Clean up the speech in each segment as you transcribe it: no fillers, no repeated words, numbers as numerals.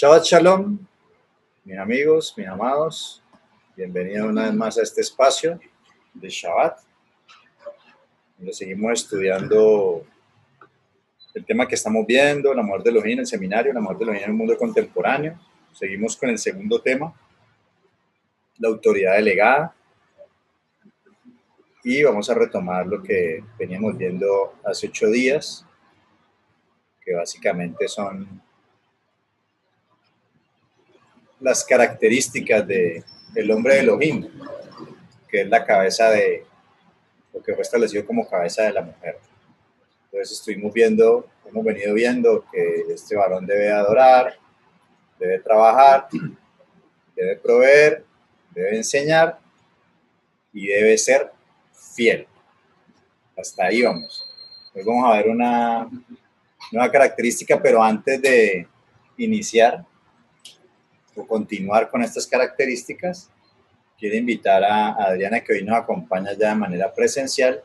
Shabbat Shalom, mis amigos, mis amados, bienvenidos una vez más a este espacio de Shabbat, donde seguimos estudiando el tema que estamos viendo, la mujer de Elohim en el seminario, la mujer de Elohim en el mundo contemporáneo. Seguimos con el segundo tema, la autoridad delegada, y vamos a retomar lo que veníamos viendo hace 8 días, que básicamente son las características del hombre de Elohim, que es la cabeza de lo que fue establecido como cabeza de la mujer. Entonces hemos venido viendo que este varón debe adorar, debe trabajar, debe proveer, debe enseñar y debe ser fiel. Hasta ahí vamos. Hoy vamos a ver una nueva característica, pero antes de iniciar o continuar con estas características, quiero invitar a Adriana, que hoy nos acompaña ya de manera presencial,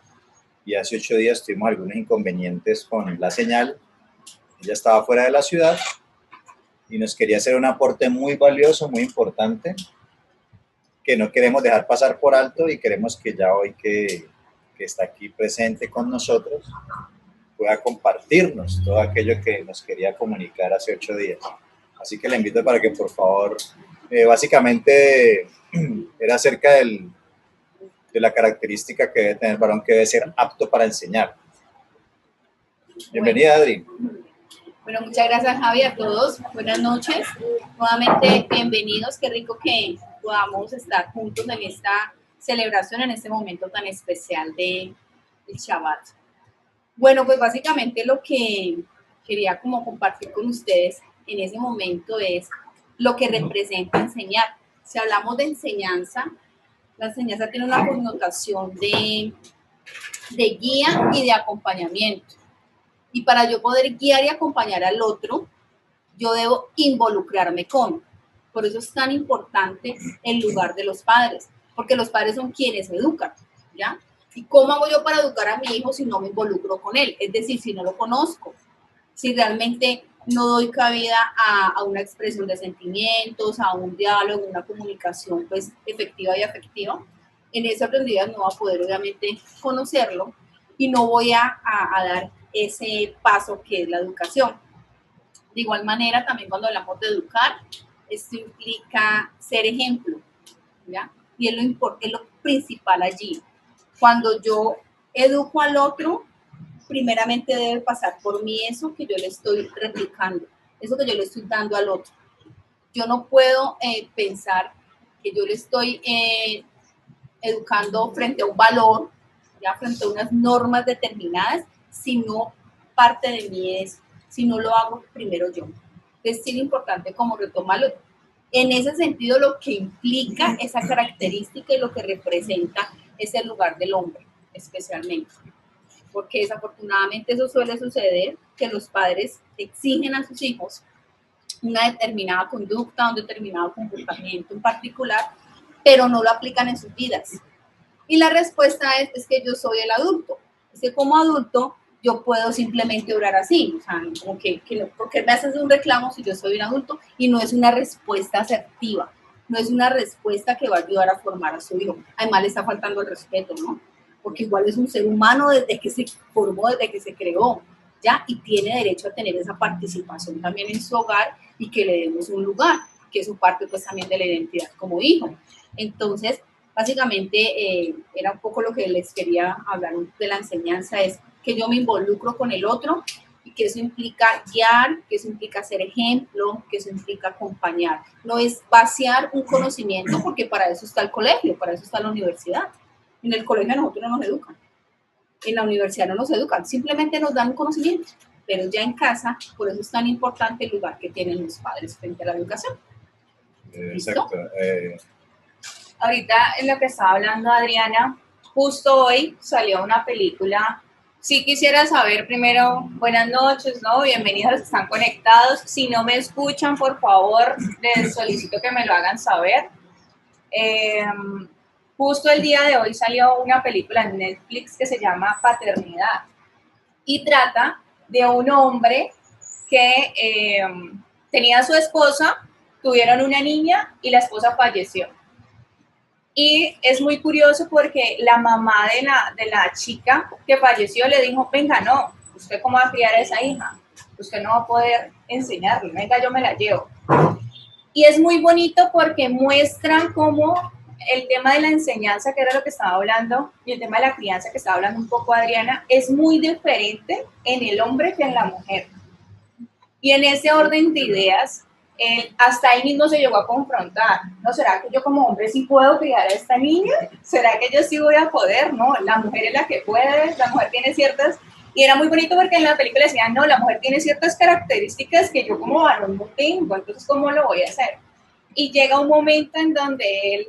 y hace 8 días tuvimos algunos inconvenientes con la señal. Ella estaba fuera de la ciudad y nos quería hacer un aporte muy valioso, muy importante, que no queremos dejar pasar por alto, y queremos que ya hoy que está aquí presente con nosotros pueda compartirnos todo aquello que nos quería comunicar hace 8 días. Así que le invito para que, por favor, básicamente era acerca de la característica que debe tener el varón, que debe ser apto para enseñar. Bienvenida, Adri. Bueno, muchas gracias, Javi, a todos. Buenas noches. Nuevamente, bienvenidos. Qué rico que podamos estar juntos en esta celebración, en este momento tan especial del Shabbat. Bueno, pues básicamente lo que quería como compartir con ustedes en ese momento es lo que representa enseñar. Si hablamos de enseñanza, la enseñanza tiene una connotación de guía y de acompañamiento. Y para yo poder guiar y acompañar al otro, yo debo involucrarme con. Por eso es tan importante el lugar de los padres, porque los padres son quienes educan, ¿ya? ¿Y cómo hago yo para educar a mi hijo si no me involucro con él? Es decir, si no lo conozco, si realmente no doy cabida a una expresión de sentimientos, a un diálogo, una comunicación pues efectiva y afectiva, en esa oportunidad no va a poder obviamente conocerlo y no voy a dar ese paso que es la educación. De igual manera, también cuando hablamos de educar, esto implica ser ejemplo, ¿ya? Y es lo principal allí. Cuando yo educo al otro, primeramente debe pasar por mí eso que yo le estoy replicando, eso que yo le estoy dando al otro. Yo no puedo pensar que yo le estoy educando frente a un valor, ya frente a unas normas determinadas, si no parte de mí es, si no lo hago primero yo. Es muy importante como retomarlo. En ese sentido, lo que implica esa característica y lo que representa es el lugar del hombre, especialmente. Porque desafortunadamente eso suele suceder, que los padres exigen a sus hijos una determinada conducta, un determinado comportamiento en particular, pero no lo aplican en sus vidas. Y la respuesta es que yo soy el adulto. Es que como adulto yo puedo simplemente orar así. O sea, como que no, porque me haces un reclamo si yo soy un adulto, y no es una respuesta asertiva. No es una respuesta que va a ayudar a formar a su hijo. Además le está faltando el respeto, ¿no? Porque igual es un ser humano desde que se formó, desde que se creó, ¿ya? Y tiene derecho a tener esa participación también en su hogar y que le demos un lugar, que es su parte pues también de la identidad como hijo. Entonces, básicamente era un poco lo que les quería hablar de la enseñanza, es que yo me involucro con el otro y que eso implica guiar, que eso implica ser ejemplo, que eso implica acompañar. No es vaciar un conocimiento, porque para eso está el colegio, para eso está la universidad. En el colegio a nosotros no nos educan, en la universidad no nos educan, simplemente nos dan un conocimiento, pero ya en casa, por eso es tan importante el lugar que tienen los padres frente a la educación. Exacto. Ahorita en lo que estaba hablando Adriana, justo hoy salió una película. Sí quisiera saber primero, buenas noches, ¿no? Bienvenidos a los que están conectados. Si no me escuchan, por favor, les solicito que me lo hagan saber. Justo el día de hoy salió una película en Netflix que se llama Paternidad y trata de un hombre que tenía a su esposa, tuvieron una niña y la esposa falleció. Y es muy curioso porque la mamá de la chica que falleció le dijo, venga, no, ¿usted cómo va a criar a esa hija? Usted no va a poder enseñarle, venga, yo me la llevo. Y es muy bonito porque muestran cómo el tema de la enseñanza, que era lo que estaba hablando, y el tema de la crianza que estaba hablando un poco Adriana, es muy diferente en el hombre que en la mujer. Y en ese orden de ideas, hasta ahí mismo se llegó a confrontar. ¿No será que yo como hombre sí puedo criar a esta niña? ¿Será que yo sí voy a poder? No, la mujer es la que puede, la mujer tiene ciertas... Y era muy bonito porque en la película decían, no, la mujer tiene ciertas características que yo como varón no tengo, entonces ¿cómo lo voy a hacer? Y llega un momento en donde él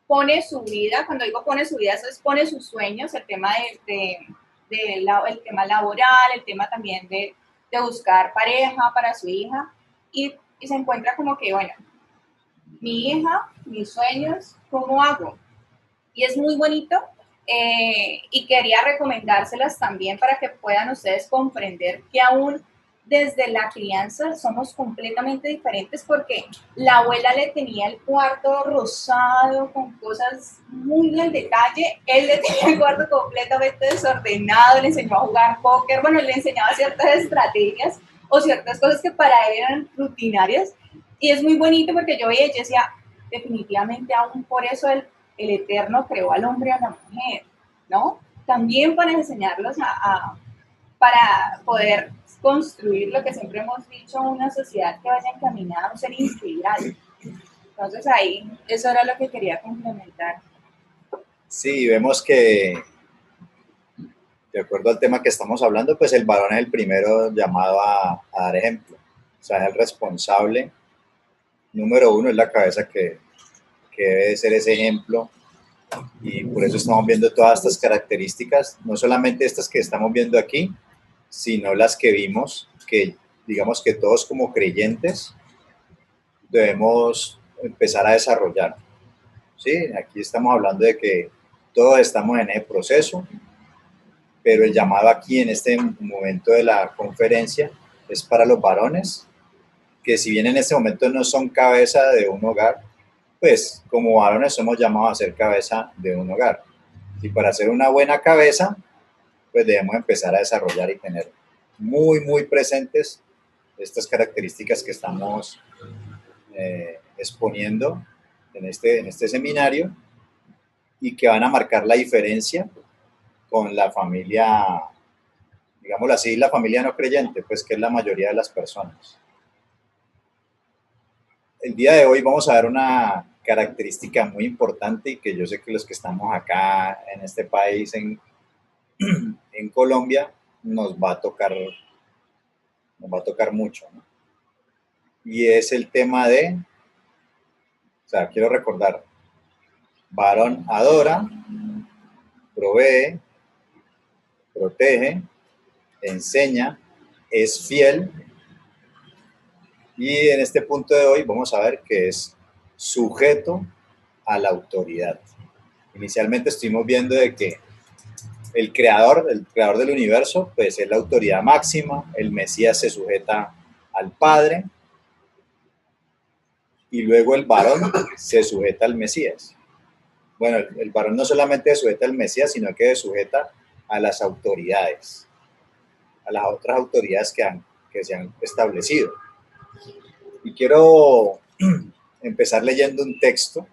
pone su vida, cuando digo pone su vida, eso es pone sus sueños, el tema el tema laboral, el tema también de buscar pareja para su hija, y se encuentra como que, bueno, mi hija, mis sueños, ¿cómo hago? Y es muy bonito, y quería recomendárselas también para que puedan ustedes comprender que aún desde la crianza somos completamente diferentes, porque la abuela le tenía el cuarto rosado con cosas muy en detalle, él le tenía el cuarto completamente desordenado, le enseñó a jugar póker, bueno, le enseñaba ciertas estrategias o ciertas cosas que para él eran rutinarias, y es muy bonito porque yo veía y decía, definitivamente aún por eso el Eterno creó al hombre y a la mujer, ¿no? También para enseñarlos para poder construir lo que siempre hemos dicho, una sociedad que vaya encaminada a un ser integral. Entonces ahí, eso era lo que quería complementar. Sí, vemos que, de acuerdo al tema que estamos hablando, pues el varón es el primero llamado a dar ejemplo. O sea, es el responsable. Número uno, es la cabeza que debe ser ese ejemplo. Y por eso estamos viendo todas estas características, no solamente estas que estamos viendo aquí, sino las que vimos, que digamos que todos como creyentes debemos empezar a desarrollar. ¿Sí? Aquí estamos hablando de que todos estamos en el proceso, pero el llamado aquí en este momento de la conferencia es para los varones, que si bien en este momento no son cabeza de un hogar, pues como varones somos llamados a ser cabeza de un hogar. Y para ser una buena cabeza, pues debemos empezar a desarrollar y tener muy presentes estas características que estamos exponiendo en este seminario, y que van a marcar la diferencia con la familia, digámoslo así, la familia no creyente, pues que es la mayoría de las personas. El día de hoy vamos a ver una característica muy importante, y que yo sé que los que estamos acá en este país, en Colombia, nos va a tocar mucho, ¿no? Y es el tema de, o sea, quiero recordar, varón adora, provee, protege, enseña, es fiel, y en este punto de hoy vamos a ver que es sujeto a la autoridad. Inicialmente estuvimos viendo de que el creador del universo, pues es la autoridad máxima, el Mesías se sujeta al Padre, y luego el varón se sujeta al Mesías. Bueno, el varón no solamente se sujeta al Mesías, sino que se sujeta a las autoridades, a las otras autoridades que se han establecido. Y quiero empezar leyendo un texto,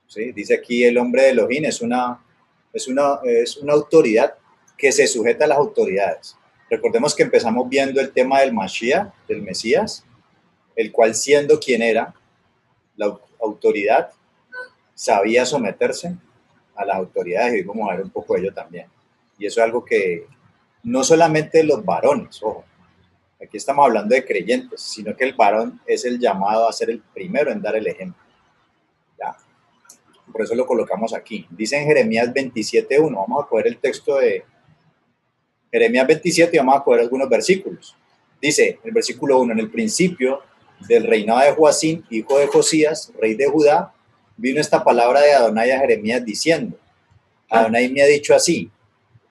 ¿sí? Dice aquí: el hombre de Elohim es una autoridad que se sujeta a las autoridades. Recordemos que empezamos viendo el tema del Mashiach, del Mesías, el cual, siendo quien era, la autoridad, sabía someterse a las autoridades, y vamos a ver un poco de ello también. Y eso es algo que no solamente los varones, ojo, aquí estamos hablando de creyentes, sino que el varón es el llamado a ser el primero en dar el ejemplo. Ya. Por eso lo colocamos aquí. Dice en Jeremías 27:1, vamos a coger el texto de Jeremías 27 y vamos a coger algunos versículos. Dice el versículo 1: en el principio del reinado de Joacim, hijo de Josías, rey de Judá, vino esta palabra de Adonai a Jeremías diciendo: Adonai me ha dicho así,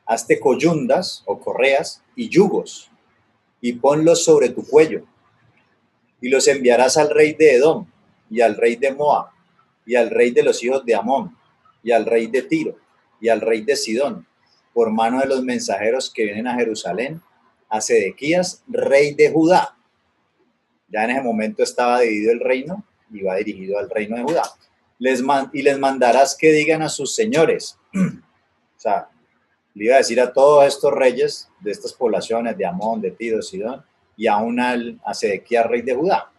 hazte coyundas o correas y yugos, y ponlos sobre tu cuello, y los enviarás al rey de Edom, y al rey de Moab, y al rey de los hijos de Amón, y al rey de Tiro, y al rey de Sidón, por mano de los mensajeros que vienen a Jerusalén, a Sedequías, rey de Judá. Ya en ese momento estaba dividido el reino, y va dirigido al reino de Judá. Y les mandarás que digan a sus señores, o sea, le iba a decir a todos estos reyes de estas poblaciones de Amón, de Tiro, de Sidón, y aún a Sedequías, rey de Judá.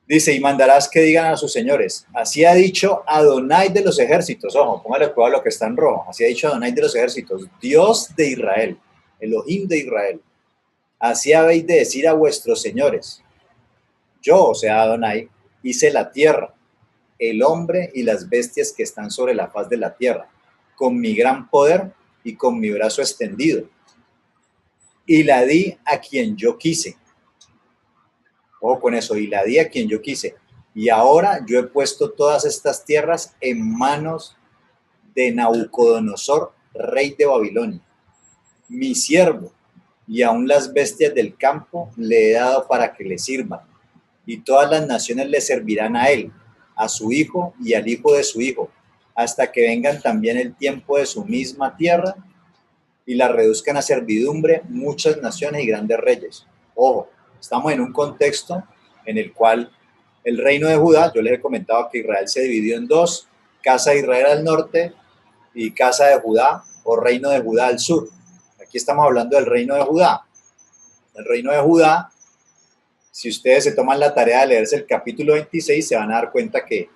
Dice, y mandarás que digan a sus señores, así ha dicho Adonai de los ejércitos, ojo, póngale cuidado a lo que está en rojo, así ha dicho Adonai de los ejércitos, Dios de Israel, Elohim de Israel, así habéis de decir a vuestros señores, yo, o sea, Adonai, hice la tierra, el hombre y las bestias que están sobre la faz de la tierra, con mi gran poder y con mi brazo extendido, y la di a quien yo quise. Ojo con eso, y la di a quien yo quise. Y ahora yo he puesto todas estas tierras en manos de Nabucodonosor, rey de Babilonia, mi siervo, y aún las bestias del campo le he dado para que le sirvan. Y todas las naciones le servirán a él, a su hijo y al hijo de su hijo, hasta que vengan también el tiempo de su misma tierra y la reduzcan a servidumbre muchas naciones y grandes reyes. Ojo, estamos en un contexto en el cual el reino de Judá, yo les he comentado que Israel se dividió en dos, casa de Israel al norte y casa de Judá o reino de Judá al sur. Aquí estamos hablando del reino de Judá. El reino de Judá, si ustedes se toman la tarea de leerse el capítulo 26, se van a dar cuenta que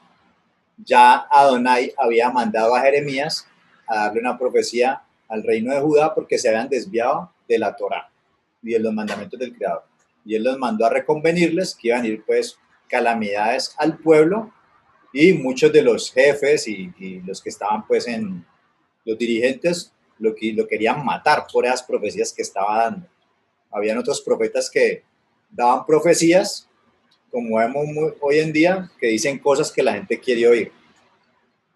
ya Adonai había mandado a Jeremías a darle una profecía al reino de Judá porque se habían desviado de la Torá y de los mandamientos del Creador. Y él los mandó a reconvenirles que iban a ir pues calamidades al pueblo y muchos de los jefes y los que estaban pues en los dirigentes lo querían matar por esas profecías que estaba dando. Habían otros profetas que daban profecías, como vemos hoy en día, que dicen cosas que la gente quiere oír.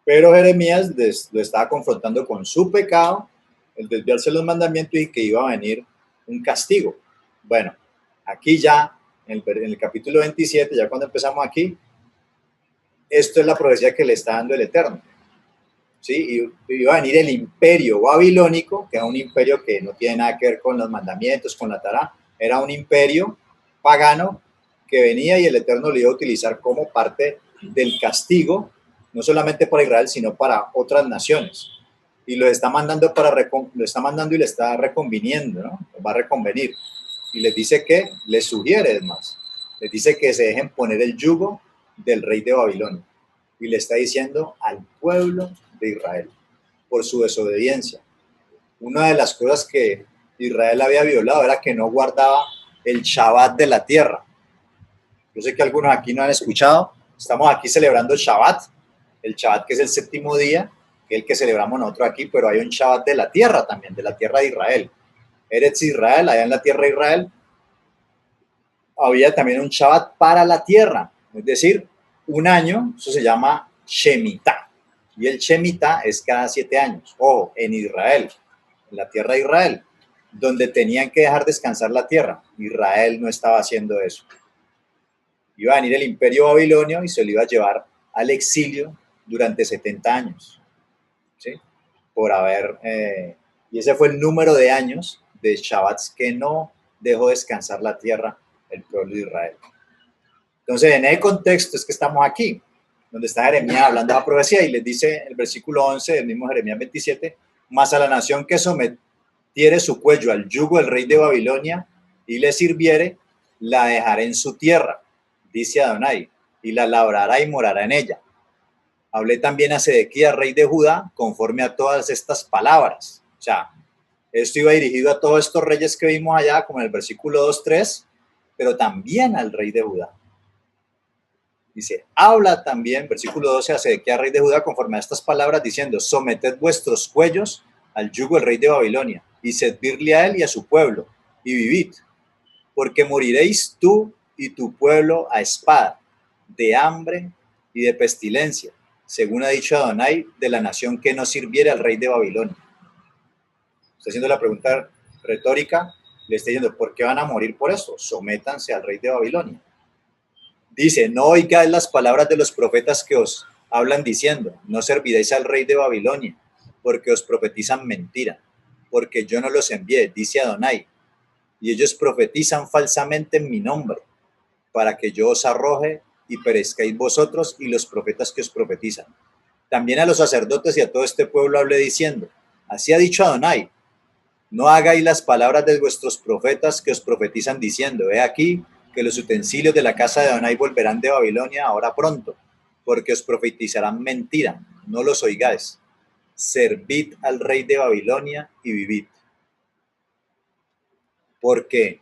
Pero Jeremías lo estaba confrontando con su pecado, el desviarse de los mandamientos y que iba a venir un castigo. Bueno, aquí ya, en el capítulo 27, ya cuando empezamos aquí, esto es la profecía que le está dando el Eterno. ¿Sí? Y iba a venir el imperio babilónico, que era un imperio que no tiene nada que ver con los mandamientos, con la Torá, era un imperio pagano que venía y el Eterno lo iba a utilizar como parte del castigo, no solamente para Israel, sino para otras naciones. Y lo está mandando y le está reconviniendo, ¿no? Va a reconvenir. Y les dice que, les sugiere además, les dice que se dejen poner el yugo del rey de Babilonia. Y le está diciendo al pueblo de Israel, por su desobediencia. Una de las cosas que Israel había violado era que no guardaba el Shabbat de la tierra. Yo sé que algunos aquí no han escuchado, estamos aquí celebrando el Shabbat que es el séptimo día, que es el que celebramos nosotros aquí, pero hay un Shabbat de la tierra también, de la tierra de Israel. Eretz Israel, allá en la tierra de Israel, había también un Shabbat para la tierra, es decir, un año, eso se llama Shemitah. Y el Shemitah es cada 7 años. Ojo, en Israel, en la tierra de Israel, donde tenían que dejar descansar la tierra. Israel no estaba haciendo eso. Iba a venir el imperio babilonio y se lo iba a llevar al exilio durante 70 años. ¿Sí? Por haber... y ese fue el número de años de Shabbats que no dejó descansar la tierra el pueblo de Israel. Entonces, en el contexto es que estamos aquí, donde está Jeremías hablando de la profecía y les dice el versículo 11 del mismo Jeremías 27, mas a la nación que sometiere su cuello al yugo del rey de Babilonia y le sirviere, la dejaré en su tierra, dice Adonai, y la labrará y morará en ella. Hablé también a Sedequías, rey de Judá, conforme a todas estas palabras. O sea, esto iba dirigido a todos estos reyes que vimos allá, como en el versículo 2-3, pero también al rey de Judá. Dice, habla también, versículo 12, a Sedequías, rey de Judá, conforme a estas palabras, diciendo, someted vuestros cuellos al yugo del rey de Babilonia, y servirle a él y a su pueblo, y vivid, porque moriréis tú y tu pueblo a espada, de hambre y de pestilencia, según ha dicho Adonai, de la nación que no sirviere al rey de Babilonia. Está haciendo la pregunta retórica, Le está diciendo, ¿por qué van a morir por eso? Sométanse al rey de Babilonia. Dice, no oigáis las palabras de los profetas que os hablan diciendo, no serviréis al rey de Babilonia, porque os profetizan mentira, porque yo no los envié, dice Adonai, y ellos profetizan falsamente en mi nombre, para que yo os arroje y perezcáis vosotros y los profetas que os profetizan. También a los sacerdotes y a todo este pueblo hablé diciendo, así ha dicho Adonai, no hagáis las palabras de vuestros profetas que os profetizan diciendo, he aquí que los utensilios de la casa de Adonai volverán de Babilonia ahora pronto, porque os profetizarán mentira, no los oigáis. Servid al rey de Babilonia y vivid. ¿Por qué?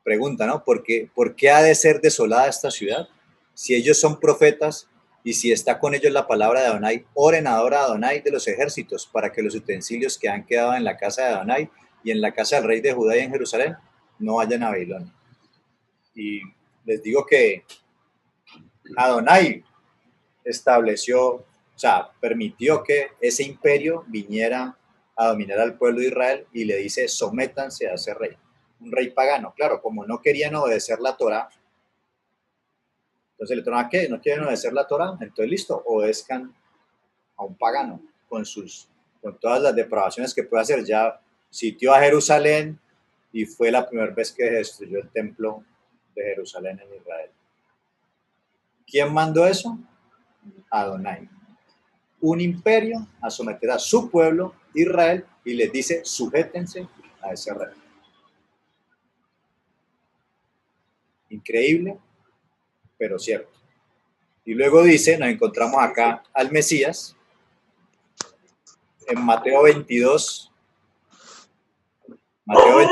Pregunta, ¿no? ¿Por qué ha de ser desolada esta ciudad? Si ellos son profetas y si está con ellos la palabra de Adonai, oren ahora a Adonai de los ejércitos para que los utensilios que han quedado en la casa de Adonai y en la casa del rey de Judá y en Jerusalén no vayan a Babilonia. Y les digo que Adonai estableció, o sea, permitió que ese imperio viniera a dominar al pueblo de Israel y le dice, sométanse a ese rey. Un rey pagano, claro, como no querían obedecer la Torá, entonces le dijeron, ¿a qué? ¿No quieren obedecer la Torá? Entonces listo, obedezcan a un pagano con todas las depravaciones que puede hacer. Ya sitió a Jerusalén y fue la primera vez que destruyó el templo de Jerusalén en Israel. ¿Quién mandó eso? Adonai. Un imperio a someter a su pueblo, Israel, y les dice, sujétense a ese rey. Increíble, pero cierto. Y luego dice, nos encontramos acá al Mesías, en Mateo 22. Mateo 22.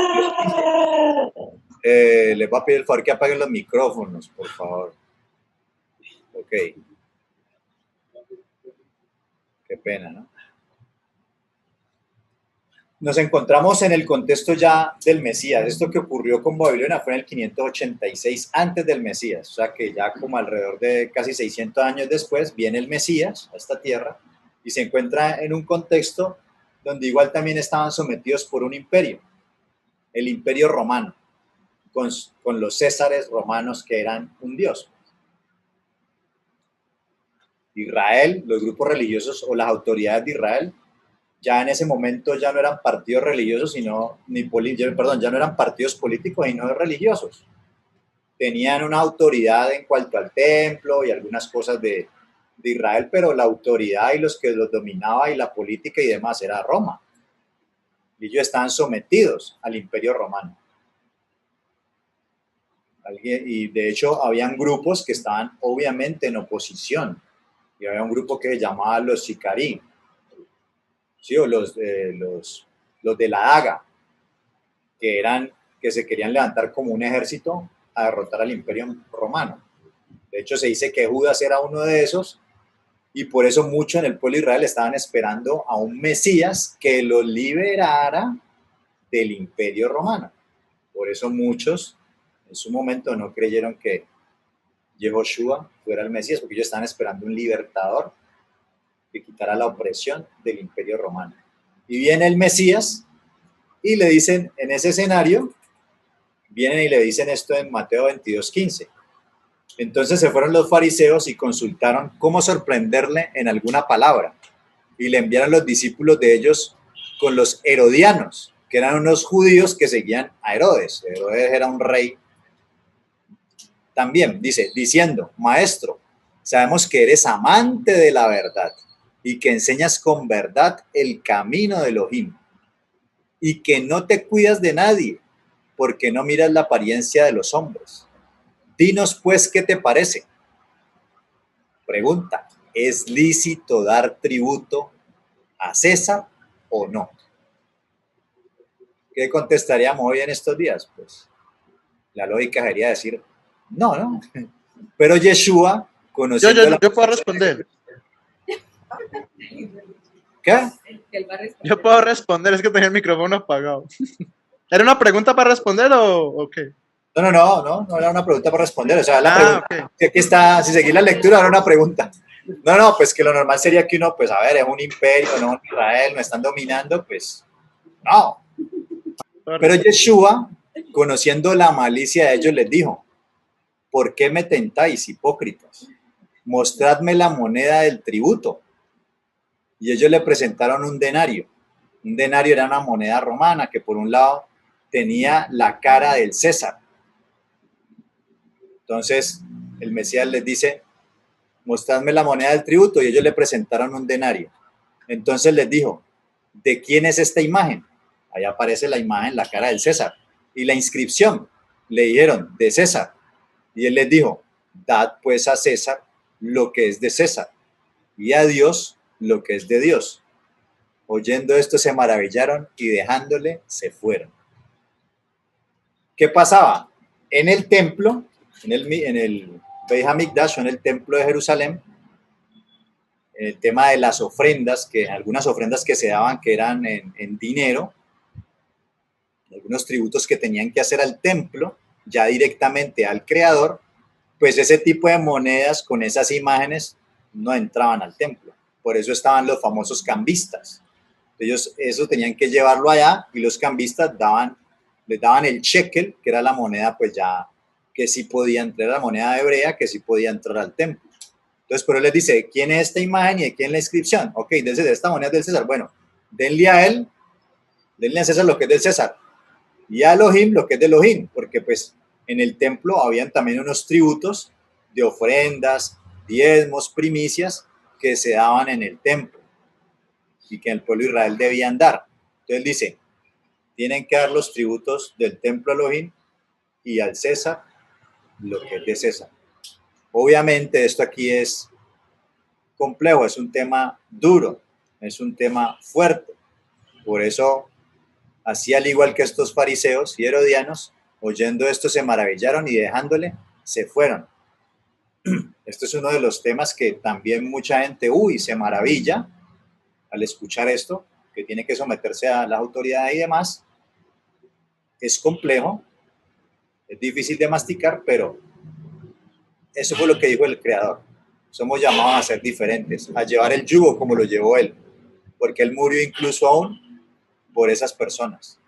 Les voy a pedir el favor que apaguen los micrófonos, por favor. Ok. Qué pena, ¿no? Nos encontramos en el contexto ya del Mesías. Esto que ocurrió con Babilonia fue en el 586 antes del Mesías. O sea que ya como alrededor de casi 600 años después viene el Mesías a esta tierra y se encuentra en un contexto donde igual también estaban sometidos por un imperio, el imperio romano, con los césares romanos que eran un dios. Israel, los grupos religiosos o las autoridades de Israel, ya en ese momento ya no eran partidos religiosos, ya no eran partidos políticos y no religiosos. Tenían una autoridad en cuanto al templo y algunas cosas de Israel, pero la autoridad y los que los dominaba y la política y demás era Roma. Y ellos estaban sometidos al imperio romano. Y de hecho habían grupos que estaban obviamente en oposición. Y había un grupo que se llamaba los Sicarí, ¿sí? O los de la Daga, que se querían levantar como un ejército a derrotar al imperio romano. De hecho, se dice que Judas era uno de esos, y por eso mucho en el pueblo de Israel estaban esperando a un Mesías que los liberara del imperio romano. Por eso muchos en su momento no creyeron que Yehoshua fuera el Mesías, porque ellos estaban esperando un libertador que quitara la opresión del imperio romano. Y viene el Mesías y le dicen, en ese escenario, vienen y le dicen esto en Mateo 22:15. Entonces se fueron los fariseos y consultaron cómo sorprenderle en alguna palabra. Y le enviaron los discípulos de ellos con los herodianos, que eran unos judíos que seguían a Herodes. Herodes era un rey. También dice, diciendo, maestro, sabemos que eres amante de la verdad y que enseñas con verdad el camino de Elohim y que no te cuidas de nadie porque no miras la apariencia de los hombres. Dinos pues, ¿qué te parece? Pregunta, ¿es lícito dar tributo a César o no? ¿Qué contestaríamos hoy en estos días? Pues la lógica sería decir, no. Pero Yeshua, conociendo yo puedo responder. ¿Qué? Yo puedo responder, es que tenía el micrófono apagado. ¿Era una pregunta para responder o qué? No era una pregunta para responder. O sea, la pregunta, okay. Aquí está, si seguís la lectura, era una pregunta. No, pues que lo normal sería que uno, pues a ver, es un imperio, no Israel, no están dominando, pues no. Pero Yeshua, conociendo la malicia de ellos, les dijo: ¿por qué me tentáis, hipócritas? Mostradme la moneda del tributo. Y ellos le presentaron un denario. Un denario era una moneda romana que por un lado tenía la cara del César. Entonces el Mesías les dice: mostradme la moneda del tributo. Y ellos le presentaron un denario. Entonces les dijo: ¿de quién es esta imagen? Ahí aparece la imagen, la cara del César. Y la inscripción, le dijeron: de César. Y él les dijo: dad pues a César lo que es de César, y a Dios lo que es de Dios. Oyendo esto se maravillaron y dejándole se fueron. ¿Qué pasaba? En el templo, en el Beit HaMikdash, en el templo de Jerusalén, el tema de las ofrendas, que algunas ofrendas que se daban que eran en dinero, algunos tributos que tenían que hacer al templo, ya directamente al creador, pues ese tipo de monedas con esas imágenes no entraban al templo. Por eso estaban los famosos cambistas. Ellos eso tenían que llevarlo allá y los cambistas les daban el shekel, que era la moneda pues ya que sí podía entrar, la moneda hebrea que sí podía entrar al templo. Entonces, pero él les dice: ¿quién es esta imagen y de quién es la inscripción? Ok, desde esta moneda es del César. Bueno, denle a él, denle a César lo que es del César y a Elohim lo que es de Elohim, porque pues en el templo habían también unos tributos de ofrendas, diezmos, primicias que se daban en el templo y que el pueblo de Israel debían dar. Entonces dice: tienen que dar los tributos del templo a Elohim y al César lo que es de César. Obviamente esto aquí es complejo, es un tema duro, es un tema fuerte. Por eso, así al igual que estos fariseos y herodianos, oyendo esto se maravillaron y dejándole se fueron. Esto es uno de los temas que también mucha gente, se maravilla al escuchar esto, que tiene que someterse a las autoridades y demás. Es complejo, es difícil de masticar, pero eso fue lo que dijo el Creador. Somos llamados a ser diferentes, a llevar el yugo como lo llevó Él, porque Él murió incluso aún por esas personas.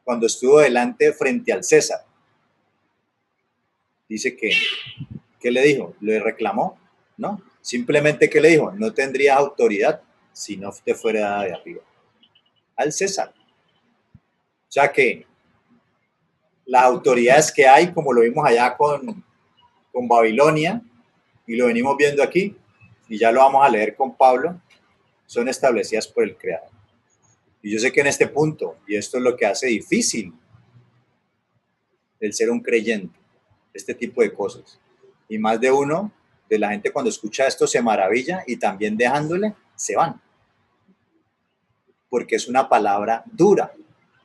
Cuando estuvo delante frente al César, dice ¿qué le dijo? ¿Le reclamó? No, simplemente ¿qué le dijo? No tendrías autoridad si no te fuera de arriba. Al César. O sea que las autoridades que hay, como lo vimos allá con Babilonia, y lo venimos viendo aquí, y ya lo vamos a leer con Pablo, son establecidas por el Creador. Y yo sé que en este punto, y esto es lo que hace difícil el ser un creyente, este tipo de cosas. Y más de uno de la gente cuando escucha esto se maravilla y también dejándole se van. Porque es una palabra dura,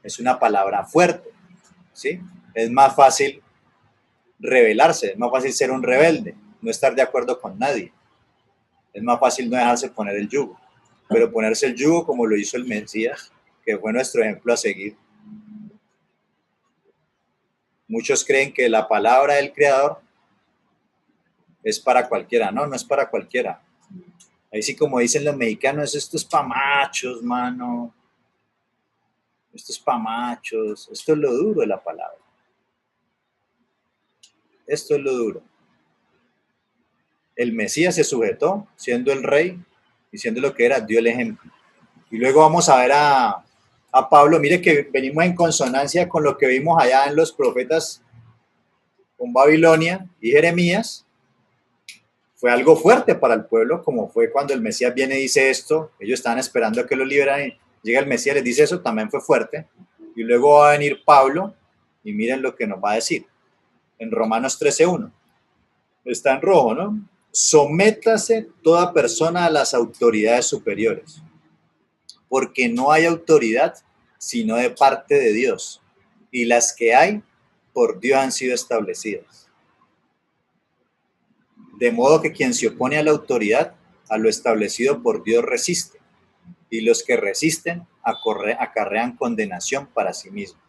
es una palabra fuerte, ¿sí? Es más fácil rebelarse, es más fácil ser un rebelde, no estar de acuerdo con nadie. Es más fácil no dejarse poner el yugo, pero ponerse el yugo como lo hizo el Mesías, que fue nuestro ejemplo a seguir. Muchos creen que la palabra del Creador es para cualquiera. No, no es para cualquiera. Ahí sí, como dicen los mexicanos, esto es pa' machos, mano. Esto es pa' machos. Esto es lo duro de la palabra. Esto es lo duro. El Mesías se sujetó, siendo el rey y siendo lo que era, dio el ejemplo. Y luego vamos a ver a Pablo. Mire que venimos en consonancia con lo que vimos allá en los profetas con Babilonia y Jeremías. Fue algo fuerte para el pueblo, como fue cuando el Mesías viene y dice esto. Ellos estaban esperando a que lo liberaran. Llega el Mesías, les dice eso, también fue fuerte. Y luego va a venir Pablo y miren lo que nos va a decir. En Romanos 13:1. Está en rojo, ¿no? Sométase toda persona a las autoridades superiores, porque no hay autoridad sino de parte de Dios, y las que hay por Dios han sido establecidas. De modo que quien se opone a la autoridad, a lo establecido por Dios resiste, y los que resisten acarrean condenación para sí mismos.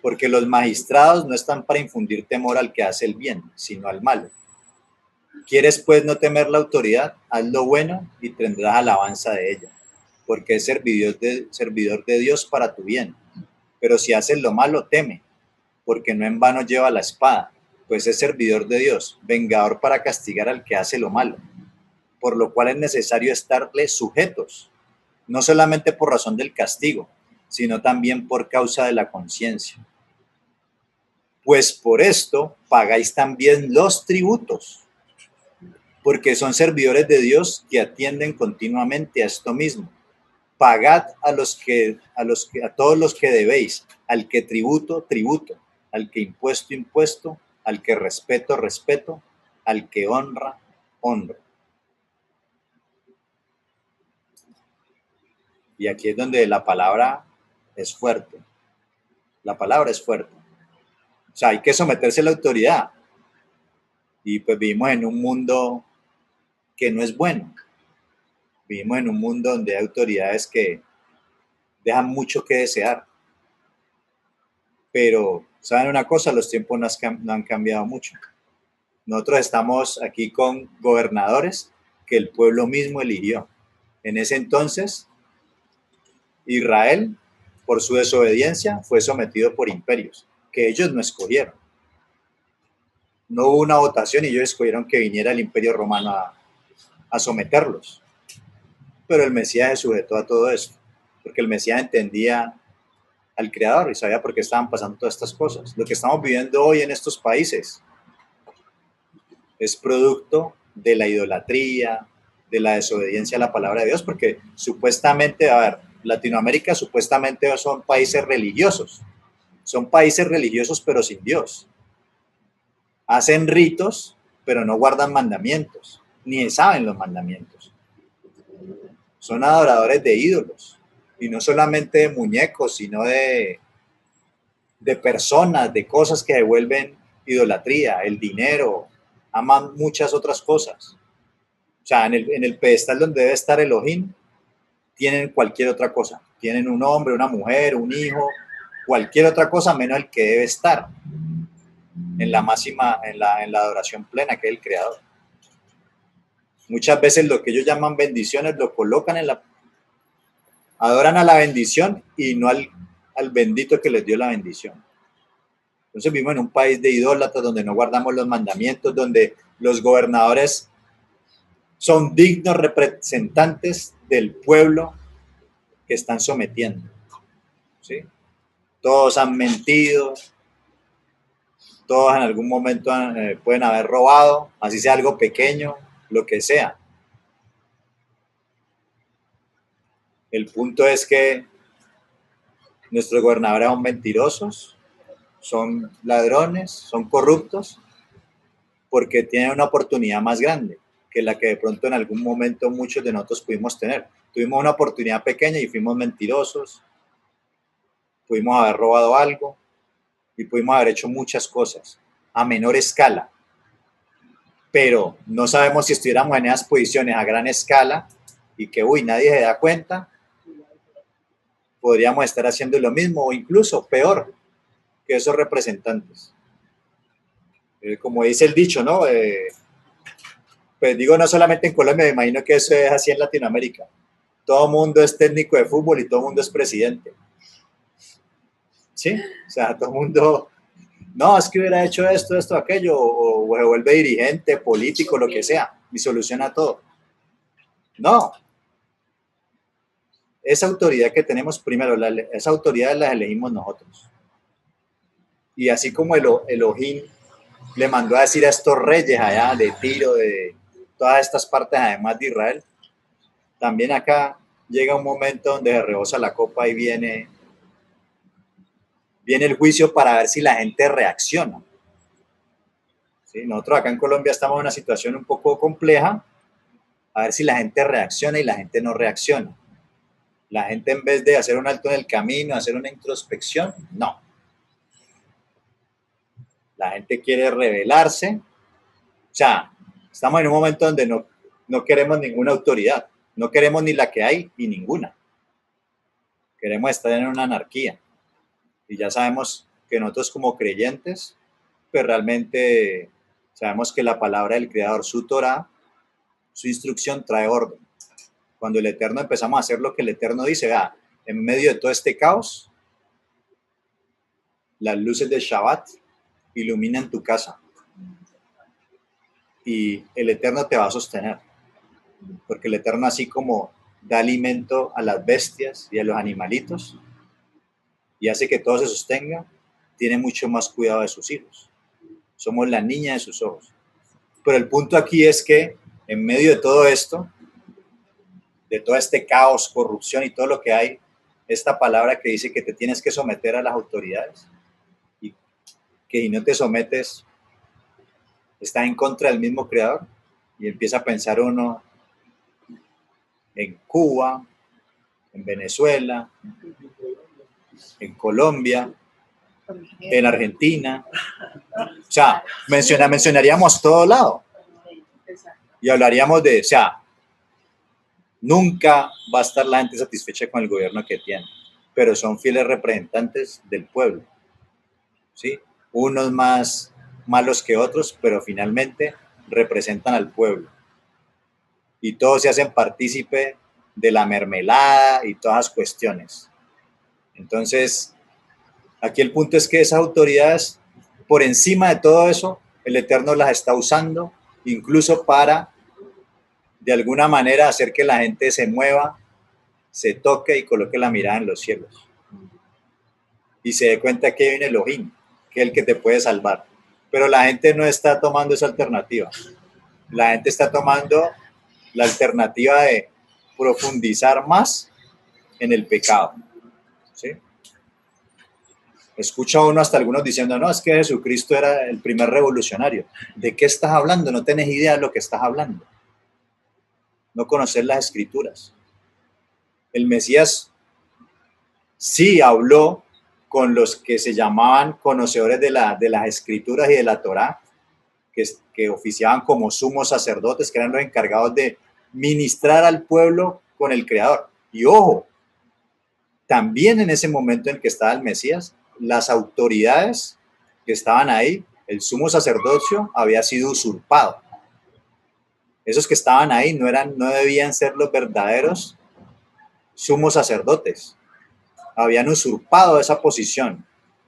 Porque los magistrados no están para infundir temor al que hace el bien, sino al malo. ¿Quieres pues no temer la autoridad? Haz lo bueno y tendrás alabanza de ella, porque es servidor de Dios para tu bien. pero si haces lo malo, teme, porque no en vano lleva la espada, pues es servidor de Dios, vengador para castigar al que hace lo malo, por lo cual es necesario estarle sujetos, no solamente por razón del castigo, sino también por causa de la conciencia. Pues por esto pagáis también los tributos, porque son servidores de Dios que atienden continuamente a esto mismo. Pagad a todos los que debéis, al que tributo, tributo, al que impuesto, impuesto, al que respeto, respeto, al que honra, honra. Y aquí es donde la palabra es fuerte. La palabra es fuerte. O sea, hay que someterse a la autoridad. Y pues vivimos en un mundo que no es bueno. Vivimos en un mundo donde hay autoridades que dejan mucho que desear. Pero, ¿saben una cosa? Los tiempos no han cambiado mucho. Nosotros estamos aquí con gobernadores que el pueblo mismo eligió. En ese entonces, Israel, por su desobediencia, fue sometido por imperios que ellos no escogieron. No hubo una votación y ellos escogieron que viniera el imperio romano a someterlos. Pero el Mesías se sujetó a todo esto, porque el Mesías entendía al Creador y sabía por qué estaban pasando todas estas cosas. Lo que estamos viviendo hoy en estos países es producto de la idolatría, de la desobediencia a la palabra de Dios, porque supuestamente, a ver, Latinoamérica supuestamente son países religiosos pero sin Dios. Hacen ritos, pero no guardan mandamientos, ni saben los mandamientos. Son adoradores de ídolos, y no solamente de muñecos, sino de personas, de cosas que devuelven idolatría, el dinero, aman muchas otras cosas. O sea, en el pedestal donde debe estar Elohim, tienen cualquier otra cosa. Tienen un hombre, una mujer, un hijo, cualquier otra cosa menos el que debe estar en la máxima, en la adoración plena, que es el Creador. Muchas veces lo que ellos llaman bendiciones lo colocan adoran a la bendición y no al bendito que les dio la bendición. Entonces vivimos en un país de idólatras donde no guardamos los mandamientos, donde los gobernadores son dignos representantes del pueblo que están sometiendo. ¿Sí? Todos han mentido, todos en algún momento pueden haber robado, así sea algo pequeño, lo que sea. El punto es que nuestros gobernadores son mentirosos, son ladrones, son corruptos, porque tienen una oportunidad más grande que la que de pronto en algún momento muchos de nosotros pudimos tener. Tuvimos una oportunidad pequeña y fuimos mentirosos, pudimos haber robado algo y pudimos haber hecho muchas cosas a menor escala, pero no sabemos si estuviéramos en esas posiciones a gran escala y que, nadie se da cuenta, podríamos estar haciendo lo mismo o incluso peor que esos representantes. Como dice el dicho, ¿no? Pues digo, no solamente en Colombia, me imagino que eso es así en Latinoamérica. Todo mundo es técnico de fútbol y todo mundo es presidente. ¿Sí? O sea, todo mundo, no, es que hubiera hecho esto, aquello, o se vuelve dirigente, político, lo que sea, y soluciona todo. No. Esa autoridad que tenemos primero, esa autoridad la elegimos nosotros. Y así como Elohim le mandó a decir a estos reyes allá de Tiro, de todas estas partes además de Israel, también acá llega un momento donde se rebosa la copa y viene el juicio para ver si la gente reacciona. ¿Sí? Nosotros acá en Colombia estamos en una situación un poco compleja, a ver si la gente reacciona y la gente no reacciona. La gente, en vez de hacer un alto en el camino, hacer una introspección, no. La gente quiere rebelarse. O sea, estamos en un momento donde no queremos ninguna autoridad. No queremos ni la que hay ni ninguna. Queremos estar en una anarquía. Y ya sabemos que nosotros como creyentes, pues realmente sabemos que la palabra del Creador, su Torah, su instrucción trae orden. Cuando el Eterno empezamos a hacer lo que el Eterno dice, en medio de todo este caos, las luces del Shabbat iluminan tu casa y el Eterno te va a sostener, porque el Eterno, así como da alimento a las bestias y a los animalitos y hace que todo se sostenga, tiene mucho más cuidado de sus hijos. Somos la niña de sus ojos. Pero el punto aquí es que en medio de todo esto, de todo este caos, corrupción y todo lo que hay, esta palabra que dice que te tienes que someter a las autoridades y que si no te sometes, está en contra del mismo creador, y empieza a pensar uno en Cuba, en Venezuela, en Colombia, en Argentina. O sea, mencionaríamos todo lado y hablaríamos de, o sea, nunca va a estar la gente satisfecha con el gobierno que tiene, pero son fieles representantes del pueblo, ¿sí? Unos más malos que otros, pero finalmente representan al pueblo. Y todos se hacen partícipe de la mermelada y todas las cuestiones. Entonces, aquí el punto es que esas autoridades, por encima de todo eso, el Eterno las está usando, incluso para, de alguna manera, hacer que la gente se mueva, se toque y coloque la mirada en los cielos. Y se dé cuenta que viene Elohim, que es el que te puede salvar. Pero la gente no está tomando esa alternativa. La gente está tomando la alternativa de profundizar más en el pecado, ¿sí? Escucha uno hasta algunos diciendo, no, es que Jesucristo era el primer revolucionario. ¿De qué estás hablando? No tenés idea de lo que estás hablando. No conocer las escrituras. El Mesías sí habló con los que se llamaban conocedores de las escrituras y de la Torá, que oficiaban como sumos sacerdotes, que eran los encargados de ministrar al pueblo con el Creador. Y ojo, también en ese momento en que estaba el Mesías, las autoridades que estaban ahí, el sumo sacerdocio había sido usurpado. Esos que estaban ahí no debían ser los verdaderos sumos sacerdotes. Habían usurpado esa posición.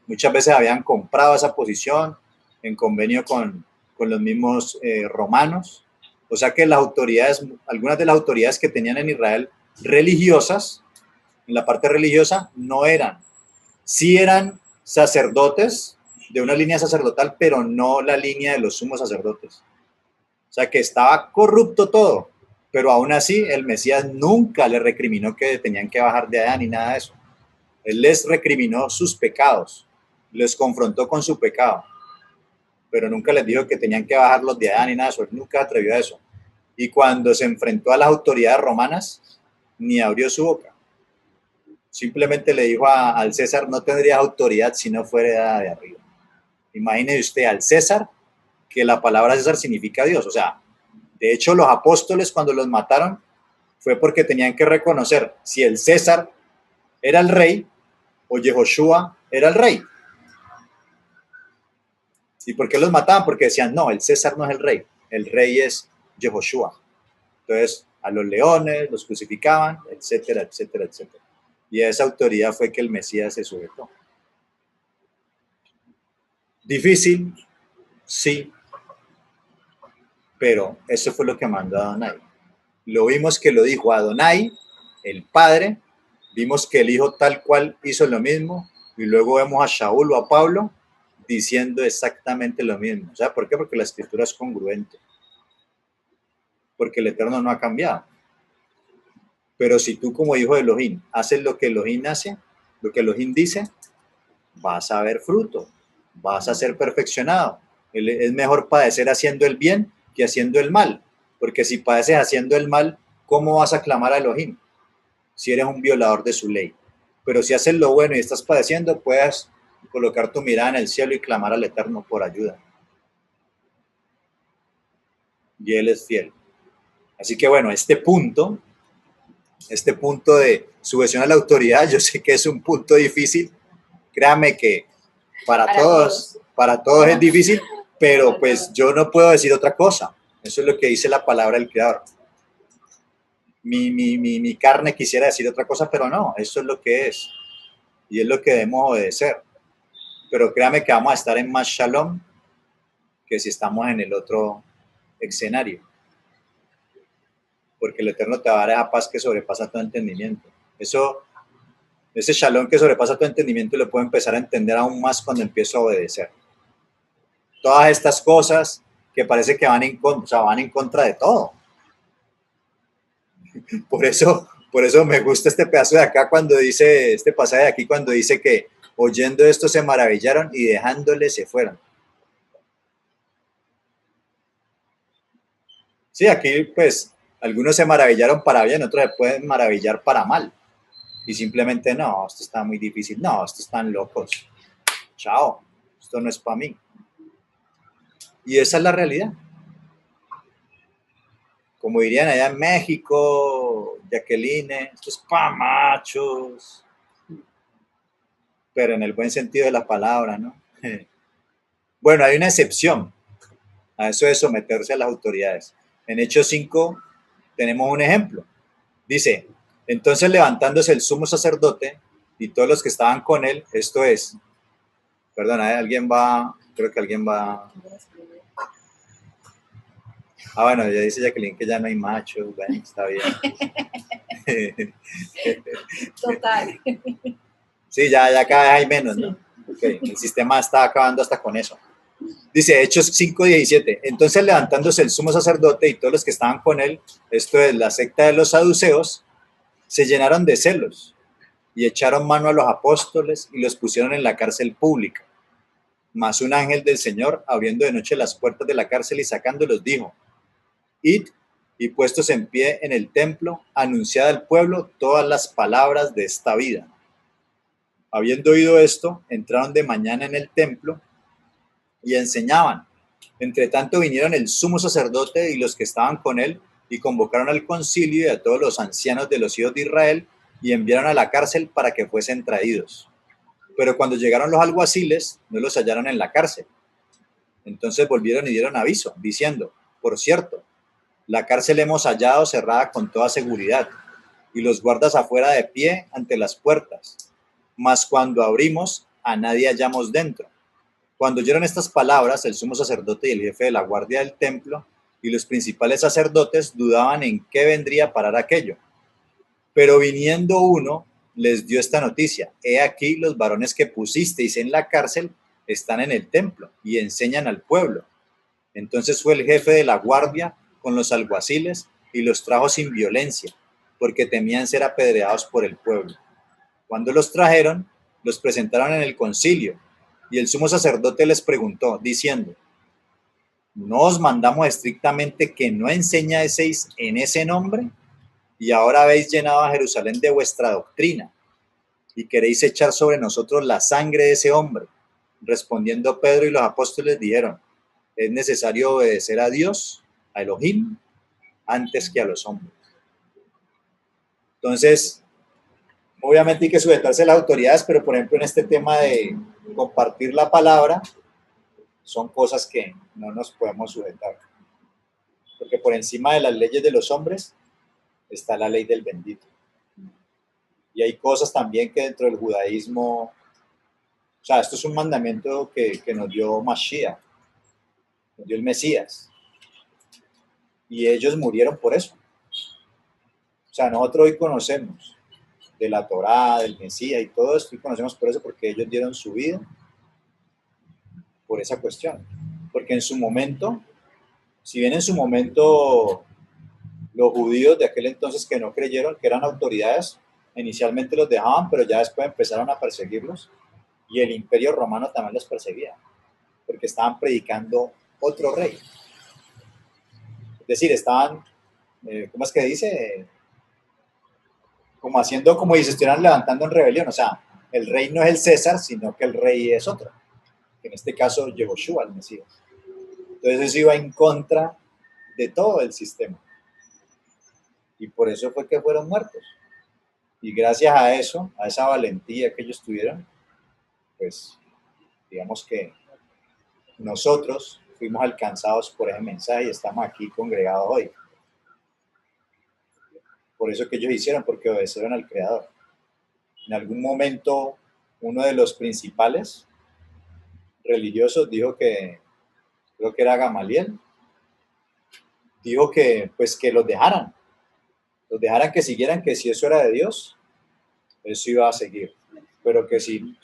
Muchas veces habían comprado esa posición en convenio con los mismos romanos. O sea que las autoridades, algunas de las autoridades que tenían en Israel religiosas, en la parte religiosa, no eran. Sí eran sacerdotes de una línea sacerdotal, pero no la línea de los sumos sacerdotes. O sea que estaba corrupto todo, pero aún así el Mesías nunca le recriminó que tenían que bajar de allá ni nada de eso. Él les recriminó sus pecados, les confrontó con su pecado, pero nunca les dijo que tenían que bajarlos de allá ni nada de eso. Él nunca atrevió a eso. Y cuando se enfrentó a las autoridades romanas, ni abrió su boca. Simplemente le dijo al César, no tendrías autoridad si no fuera de arriba. Imagine usted al César, que la palabra César significa Dios. O sea, de hecho los apóstoles cuando los mataron fue porque tenían que reconocer si el César era el rey o Yehoshua era el rey. ¿Y por qué los mataban? Porque decían, no, el César no es el rey es Yehoshua. Entonces, a los leones los crucificaban, etcétera, etcétera, etcétera. Y a esa autoridad fue que el Mesías se sujetó. Difícil, sí, pero eso fue lo que mandó Adonai. Lo vimos que lo dijo Adonai, el Padre, vimos que el Hijo tal cual hizo lo mismo, y luego vemos a Shaul o a Pablo diciendo exactamente lo mismo. O sea, ¿por qué? Porque la escritura es congruente. Porque el Eterno no ha cambiado. Pero si tú como hijo de Elohim haces lo que Elohim hace, lo que Elohim dice, vas a ver fruto, vas a ser perfeccionado. Es mejor padecer haciendo el bien que haciendo el mal, porque si padeces haciendo el mal, ¿cómo vas a clamar a Elohim? Si eres un violador de su ley. Pero si haces lo bueno y estás padeciendo, puedes colocar tu mirada en el cielo y clamar al Eterno por ayuda. Y Él es fiel. Así que bueno, este punto de sujeción a la autoridad, yo sé que es un punto difícil. Créame que para todos es difícil, pero pues yo no puedo decir otra cosa. Eso es lo que dice la palabra del Creador. Mi carne quisiera decir otra cosa, pero no, eso es lo que es. Y es lo que debemos obedecer. pero créame que vamos a estar en más shalom que si estamos en el otro escenario, porque el Eterno te va a dar esa paz que sobrepasa todo entendimiento. Ese shalom que sobrepasa todo entendimiento lo puedo empezar a entender aún más cuando empiezo a obedecer. Todas estas cosas que parece que van en contra de todo. Por eso me gusta este pedazo de acá cuando dice, este pasaje de aquí cuando dice que oyendo esto se maravillaron y dejándole se fueron. Sí, aquí pues algunos se maravillaron para bien, otros se pueden maravillar para mal. Y simplemente no, esto está muy difícil, no, estos están locos. Chao, esto no es para mí. Y esa es la realidad. Como dirían allá en México, Jacqueline, esto es pa' machos. Pero en el buen sentido de la palabra, ¿no? Bueno, hay una excepción a eso de someterse a las autoridades. En Hechos 5 tenemos un ejemplo. Dice, entonces levantándose el sumo sacerdote y todos los que estaban con él, esto es, perdona, creo que alguien va. Ah, bueno, ya dice Jacqueline que ya no hay machos, bueno, está bien. Total. Sí, ya cada vez hay menos, ¿no? Okay, el sistema está acabando hasta con eso. Dice Hechos 5:17. Entonces levantándose el sumo sacerdote y todos los que estaban con él, esto es la secta de los saduceos, se llenaron de celos y echaron mano a los apóstoles y los pusieron en la cárcel pública. Mas un ángel del Señor, abriendo de noche las puertas de la cárcel y sacándolos, dijo, id y puestos en pie en el templo, anunciad al pueblo todas las palabras de esta vida. Habiendo oído esto, entraron de mañana en el templo y enseñaban. Entre tanto vinieron el sumo sacerdote y los que estaban con él y convocaron al concilio y a todos los ancianos de los hijos de Israel y enviaron a la cárcel para que fuesen traídos. Pero cuando llegaron los alguaciles, no los hallaron en la cárcel. Entonces volvieron y dieron aviso, diciendo, por cierto, la cárcel hemos hallado cerrada con toda seguridad y los guardas afuera de pie ante las puertas. Mas cuando abrimos, a nadie hallamos dentro. Cuando oyeron estas palabras, el sumo sacerdote y el jefe de la guardia del templo y los principales sacerdotes dudaban en qué vendría a parar aquello. Pero viniendo uno, les dio esta noticia: he aquí los varones que pusisteis en la cárcel están en el templo y enseñan al pueblo. Entonces fue el jefe de la guardia con los alguaciles y los trajo sin violencia, porque temían ser apedreados por el pueblo. Cuando los trajeron, los presentaron en el concilio, y el sumo sacerdote les preguntó, diciendo, ¿no os mandamos estrictamente que no enseñaseis en ese nombre? Y ahora habéis llenado a Jerusalén de vuestra doctrina, y queréis echar sobre nosotros la sangre de ese hombre. Respondiendo Pedro y los apóstoles dijeron, es necesario obedecer a Dios, a Elohim, antes que a los hombres. Entonces, obviamente hay que sujetarse a las autoridades, pero por ejemplo en este tema de compartir la palabra, son cosas que no nos podemos sujetar. Porque por encima de las leyes de los hombres está la ley del bendito. Y hay cosas también que dentro del judaísmo, o sea, esto es un mandamiento que nos dio Mashiach, nos dio el Mesías. Y ellos murieron por eso. O sea, nosotros hoy conocemos de la Torá, del Mesías y todo esto, y conocemos por eso porque ellos dieron su vida por esa cuestión. Porque en su momento, si bien en su momento los judíos de aquel entonces que no creyeron, que eran autoridades, inicialmente los dejaban, pero ya después empezaron a perseguirlos y el imperio romano también los perseguía, porque estaban predicando otro rey. Es decir, estaban, ¿cómo es que dice? Como haciendo, como si se estuvieran levantando en rebelión. O sea, el rey no es el César, sino que el rey es otro. En este caso, Yehoshua, el Mesías. Entonces eso iba en contra de todo el sistema. Y por eso fue que fueron muertos. Y gracias a eso, a esa valentía que ellos tuvieron, pues digamos que nosotros fuimos alcanzados por ese mensaje y estamos aquí congregados hoy. Por eso que ellos hicieron, porque obedecieron al Creador. En algún momento, uno de los principales religiosos dijo que, creo que era Gamaliel, dijo que pues que los dejaran que siguieran, que si eso era de Dios, eso iba a seguir. Pero que si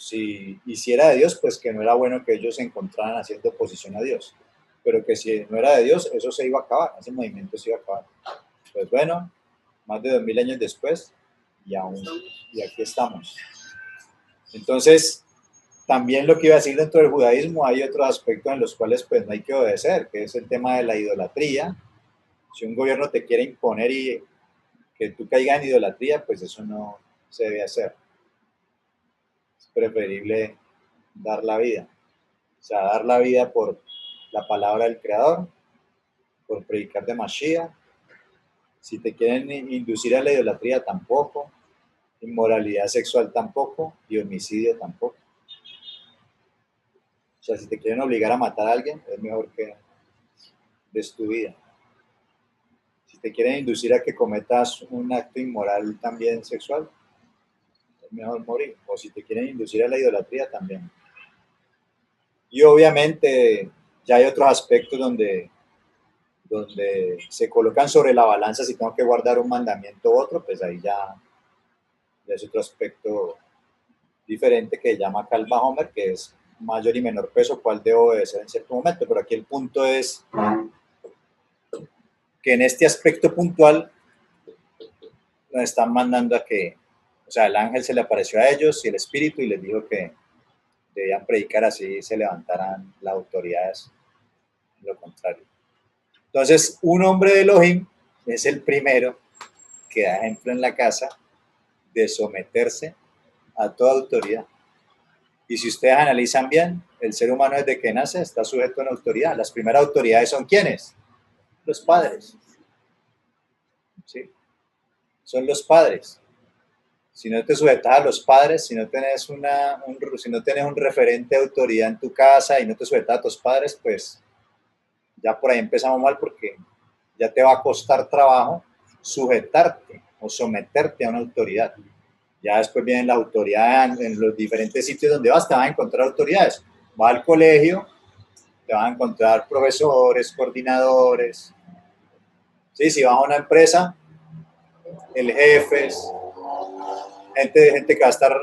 hiciera de Dios, pues que no era bueno que ellos se encontraran haciendo oposición a Dios. Pero que si no era de Dios, eso se iba a acabar, ese movimiento se iba a acabar. Pues bueno, más de 2000 años después, y aquí estamos. Entonces, también lo que iba a decir dentro del judaísmo, hay otros aspectos en los cuales pues no hay que obedecer, que es el tema de la idolatría. Si un gobierno te quiere imponer y que tú caigas en idolatría, pues eso no se debe hacer. Es preferible dar la vida. O sea, dar la vida por la palabra del Creador, por predicar de Mashiach. Si te quieren inducir a la idolatría, tampoco. Inmoralidad sexual, tampoco. Y homicidio, tampoco. O sea, si te quieren obligar a matar a alguien, es mejor que des tu vida. Si te quieren inducir a que cometas un acto inmoral también sexual, es mejor morir. O si te quieren inducir a la idolatría, también. Y obviamente ya hay otros aspectos donde se colocan sobre la balanza si tengo que guardar un mandamiento u otro, pues ahí ya es otro aspecto diferente que llama Calva Homer, que es mayor y menor peso, cuál debo obedecer en cierto momento. Pero aquí el punto es que en este aspecto puntual nos están mandando a que, o sea, el ángel se le apareció a ellos y el espíritu y les dijo que debían predicar, así se levantaran las autoridades, lo contrario. Entonces, un hombre de Elohim es el primero que da ejemplo en la casa de someterse a toda autoridad. Y si ustedes analizan bien, el ser humano desde que nace está sujeto a una autoridad. Las primeras autoridades son ¿quiénes? Los padres. ¿Sí? Son los padres. Si no te sujetas a los padres, si no tienes un referente de autoridad en tu casa y no te sujetas a tus padres, pues ya por ahí empezamos mal, porque ya te va a costar trabajo sujetarte o someterte a una autoridad. Ya después vienen las autoridades en los diferentes sitios donde vas, te vas a encontrar autoridades. Vas al colegio, te vas a encontrar profesores, coordinadores. Sí, si vas a una empresa, el jefe, gente que va a estar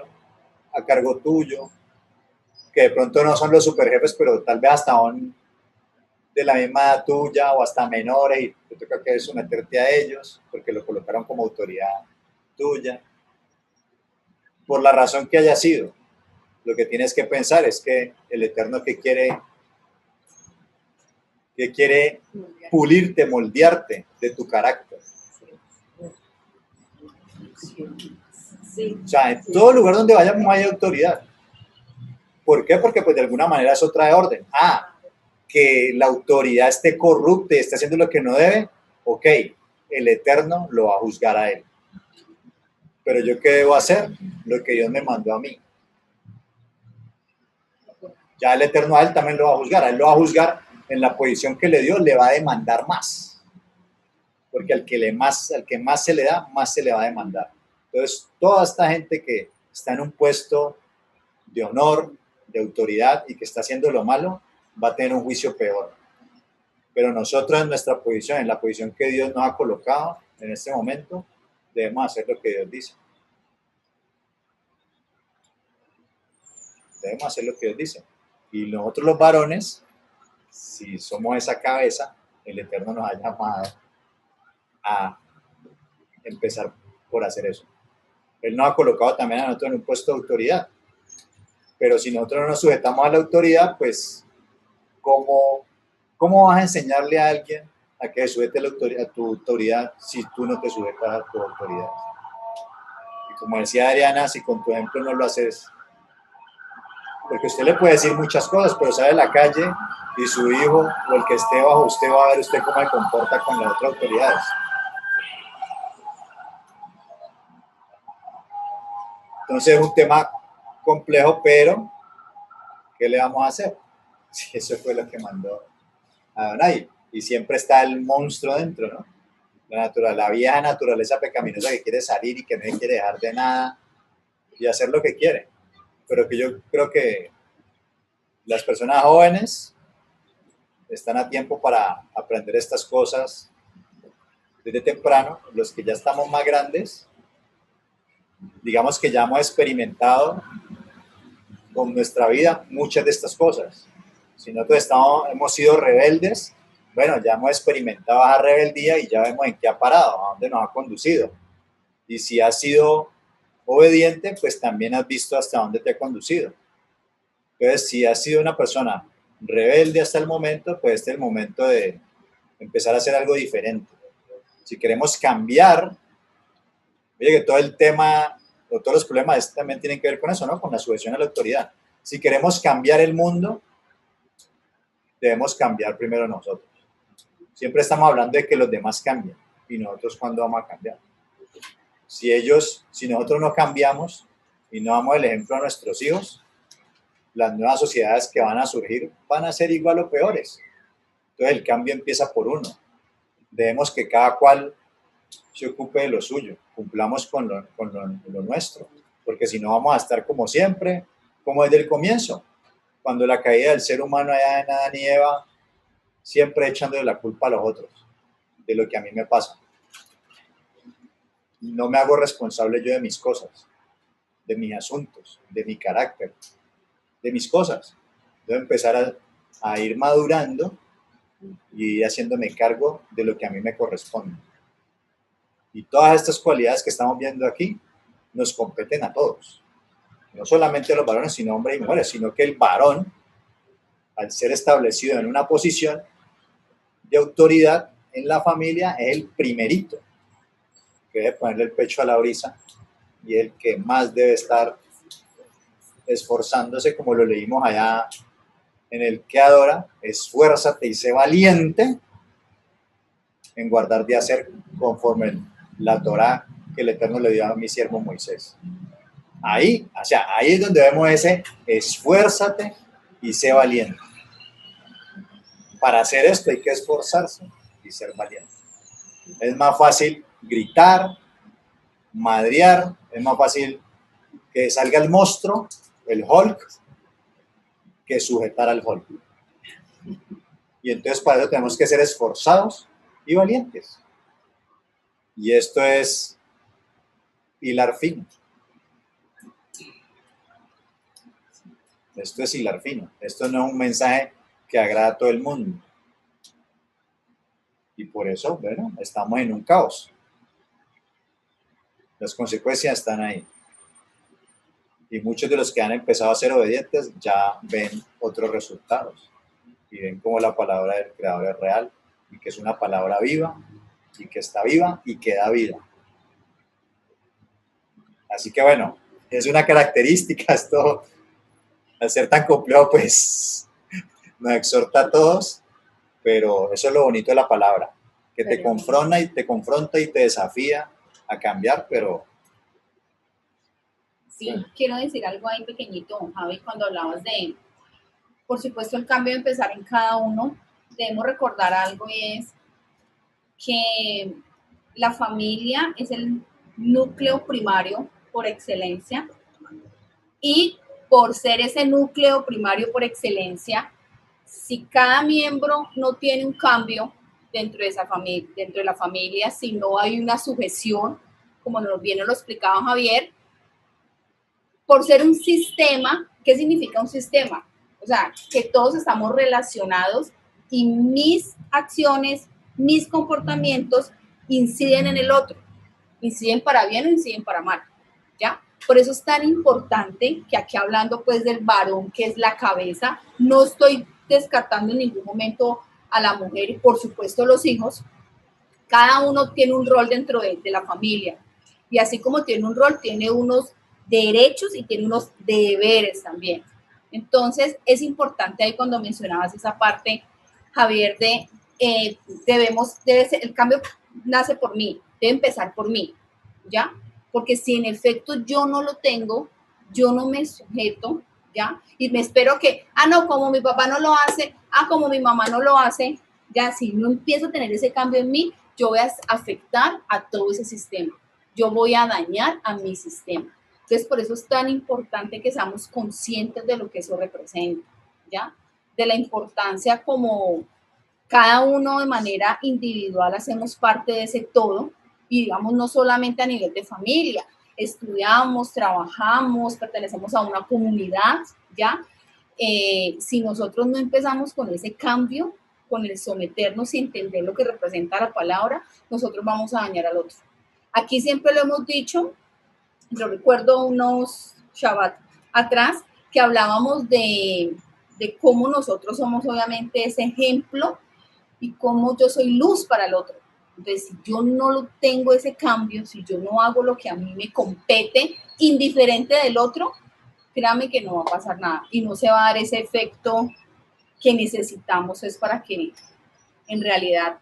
a cargo tuyo, que de pronto no son los superjefes, pero tal vez hasta son de la misma edad tuya o hasta menores y te toca que someterte a ellos porque lo colocaron como autoridad tuya. Por la razón que haya sido, lo que tienes que pensar es que el Eterno que quiere pulirte, moldearte de tu carácter. O sea, en todo lugar donde vayamos hay autoridad. ¿Por qué? Porque pues de alguna manera eso trae orden. Que la autoridad esté corrupta y esté haciendo lo que no debe, ok, el Eterno lo va a juzgar a él. Pero ¿yo qué debo hacer? Lo que Dios me mandó a mí. Ya el Eterno a él también lo va a juzgar. A él lo va a juzgar en la posición que le dio, le va a demandar más. Porque al que más se le da, más se le va a demandar. Entonces, toda esta gente que está en un puesto de honor, de autoridad y que está haciendo lo malo, va a tener un juicio peor. Pero nosotros en nuestra posición, en la posición que Dios nos ha colocado en este momento, debemos hacer lo que Dios dice. Debemos hacer lo que Dios dice. Y nosotros los varones, si somos esa cabeza, el Eterno nos ha llamado a empezar por hacer eso. Él nos ha colocado también a nosotros en un puesto de autoridad. Pero si nosotros no nos sujetamos a la autoridad, pues, ¿cómo vas a enseñarle a alguien a que sujete a tu autoridad si tú no te sujetas a tu autoridad? Y como decía Adriana, si con tu ejemplo no lo haces, porque usted le puede decir muchas cosas, pero sale a la calle y su hijo o el que esté bajo usted va a ver usted cómo se comporta con las otras autoridades. Entonces es un tema complejo, pero ¿qué le vamos a hacer? Sí, eso fue lo que mandó Adonai. Y siempre está el monstruo dentro, ¿no? La vieja naturaleza pecaminosa que quiere salir y que no quiere dejar de nada y hacer lo que quiere. Pero que yo creo que Las personas jóvenes están a tiempo para aprender estas cosas desde temprano. Los que ya estamos más grandes, digamos que ya hemos experimentado con nuestra vida muchas de estas cosas. Si nosotros hemos sido rebeldes, bueno, ya hemos experimentado esa rebeldía y ya vemos en qué ha parado, a dónde nos ha conducido. Y si has sido obediente, pues también has visto hasta dónde te ha conducido. Entonces, si has sido una persona rebelde hasta el momento, pues este es el momento de empezar a hacer algo diferente. Si queremos cambiar, oye, que todo el tema, o todos los problemas también tienen que ver con eso, ¿no? Con la sujeción a la autoridad. Si queremos cambiar el mundo, debemos cambiar primero nosotros. Siempre estamos hablando de que los demás cambian, y nosotros, ¿cuándo vamos a cambiar? Si nosotros no cambiamos y no damos el ejemplo a nuestros hijos, las nuevas sociedades que van a surgir van a ser igual o peores. Entonces el cambio empieza por uno. Debemos que cada cual se ocupe de lo suyo, cumplamos con lo nuestro, porque si no vamos a estar como siempre, como desde el comienzo, cuando la caída del ser humano allá en Adán y Eva, siempre echándole la culpa a los otros, de lo que a mí me pasa. No me hago responsable yo de mis cosas, de mis asuntos, de mi carácter, de mis cosas. Debo empezar a ir madurando y ir haciéndome cargo de lo que a mí me corresponde. Y todas estas cualidades que estamos viendo aquí nos competen a todos. No solamente a los varones, sino hombres y mujeres, sino que el varón, al ser establecido en una posición de autoridad en la familia, es el primerito que debe ponerle el pecho a la brisa y el que más debe estar esforzándose, como lo leímos allá en el que adora, esfuérzate y sé valiente en guardar de hacer conforme la Torá que el Eterno le dio a mi siervo Moisés. Ahí es donde vemos ese esfuérzate y sé valiente. Para hacer esto hay que esforzarse y ser valiente. Es más fácil gritar, madrear, es más fácil que salga el monstruo, el Hulk, que sujetar al Hulk. Y entonces para eso tenemos que ser esforzados y valientes. Y esto es hilar fino. Esto es hilar fino. Esto no es un mensaje que agrada a todo el mundo. Y por eso, bueno, estamos en un caos. Las consecuencias están ahí. Y muchos de los que han empezado a ser obedientes ya ven otros resultados. Y ven cómo la palabra del Creador es real y que es una palabra viva y que está viva y que da vida. Así que bueno, es una característica esto, al ser tan complejo, pues nos exhorta a todos, pero eso es lo bonito de la palabra, que te confronta y te desafía a cambiar, pero... Sí, quiero decir algo ahí pequeñito, Javi, cuando hablabas de, por supuesto, el cambio de empezar en cada uno, debemos recordar algo y es que la familia es el núcleo primario por excelencia y por ser ese núcleo primario por excelencia, si cada miembro no tiene un cambio dentro de esa familia, dentro de la familia, si no hay una sujeción, como nos bien lo explicaba Javier, por ser un sistema, ¿qué significa un sistema? O sea, que todos estamos relacionados y mis acciones, mis comportamientos inciden en el otro, inciden para bien o inciden para mal, ¿ya? Por eso es tan importante que aquí hablando pues del varón que es la cabeza, no estoy descartando en ningún momento a la mujer y por supuesto los hijos, cada uno tiene un rol dentro de la familia y así como tiene un rol, tiene unos derechos y tiene unos deberes también. Entonces es importante ahí cuando mencionabas esa parte, Javier, de debe ser, el cambio nace por mí, debe empezar por mí, ¿ya? Porque si en efecto yo no lo tengo, yo no me sujeto, ¿ya? Y me espero que, no, como mi papá no lo hace, como mi mamá no lo hace, ya, si no empiezo a tener ese cambio en mí, yo voy a afectar a todo ese sistema, yo voy a dañar a mi sistema. Entonces, por eso es tan importante que seamos conscientes de lo que eso representa, ¿ya? De la importancia como cada uno de manera individual hacemos parte de ese todo y digamos no solamente a nivel de familia, estudiamos, trabajamos, pertenecemos a una comunidad, ¿ya? Si nosotros no empezamos con ese cambio, con el someternos y entender lo que representa la palabra, nosotros vamos a dañar al otro. Aquí siempre lo hemos dicho, yo recuerdo unos Shabbat atrás que hablábamos de cómo nosotros somos obviamente ese ejemplo y cómo yo soy luz para el otro. Entonces, si yo no tengo ese cambio, si yo no hago lo que a mí me compete, indiferente del otro, créame que no va a pasar nada y no se va a dar ese efecto que necesitamos es para que en realidad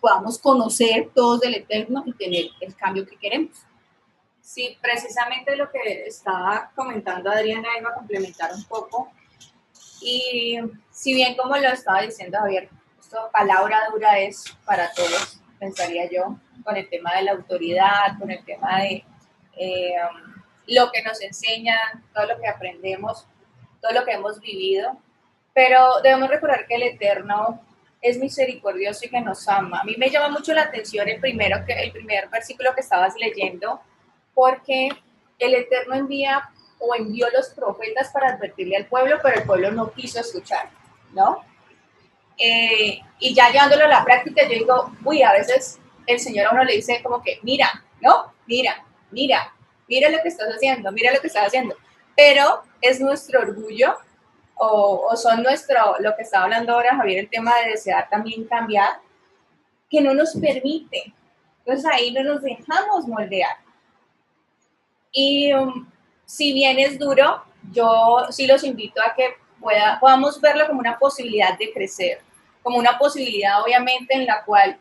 podamos conocer todos del Eterno y tener el cambio que queremos. Sí, precisamente lo que estaba comentando Adriana iba a complementar un poco. Y si bien como lo estaba diciendo Javier, esto palabra dura es para todos, pensaría yo, con el tema de la autoridad, con el tema de lo que nos enseñan, todo lo que aprendemos, todo lo que hemos vivido, pero debemos recordar que el Eterno es misericordioso y que nos ama. A mí me llama mucho la atención el primer versículo que estabas leyendo, porque el Eterno envió los profetas para advertirle al pueblo, pero el pueblo no quiso escuchar, ¿no? Y ya llevándolo a la práctica, yo digo, uy, a veces el Señor a uno le dice como que, mira, ¿no? Mira lo que estás haciendo, mira lo que estás haciendo. Pero es nuestro orgullo o son lo que estaba hablando ahora Javier, el tema de desear también cambiar, que no nos permite. Entonces ahí no nos dejamos moldear. Y si bien es duro, yo sí los invito a que podamos verlo como una posibilidad de crecer, como una posibilidad obviamente en la cual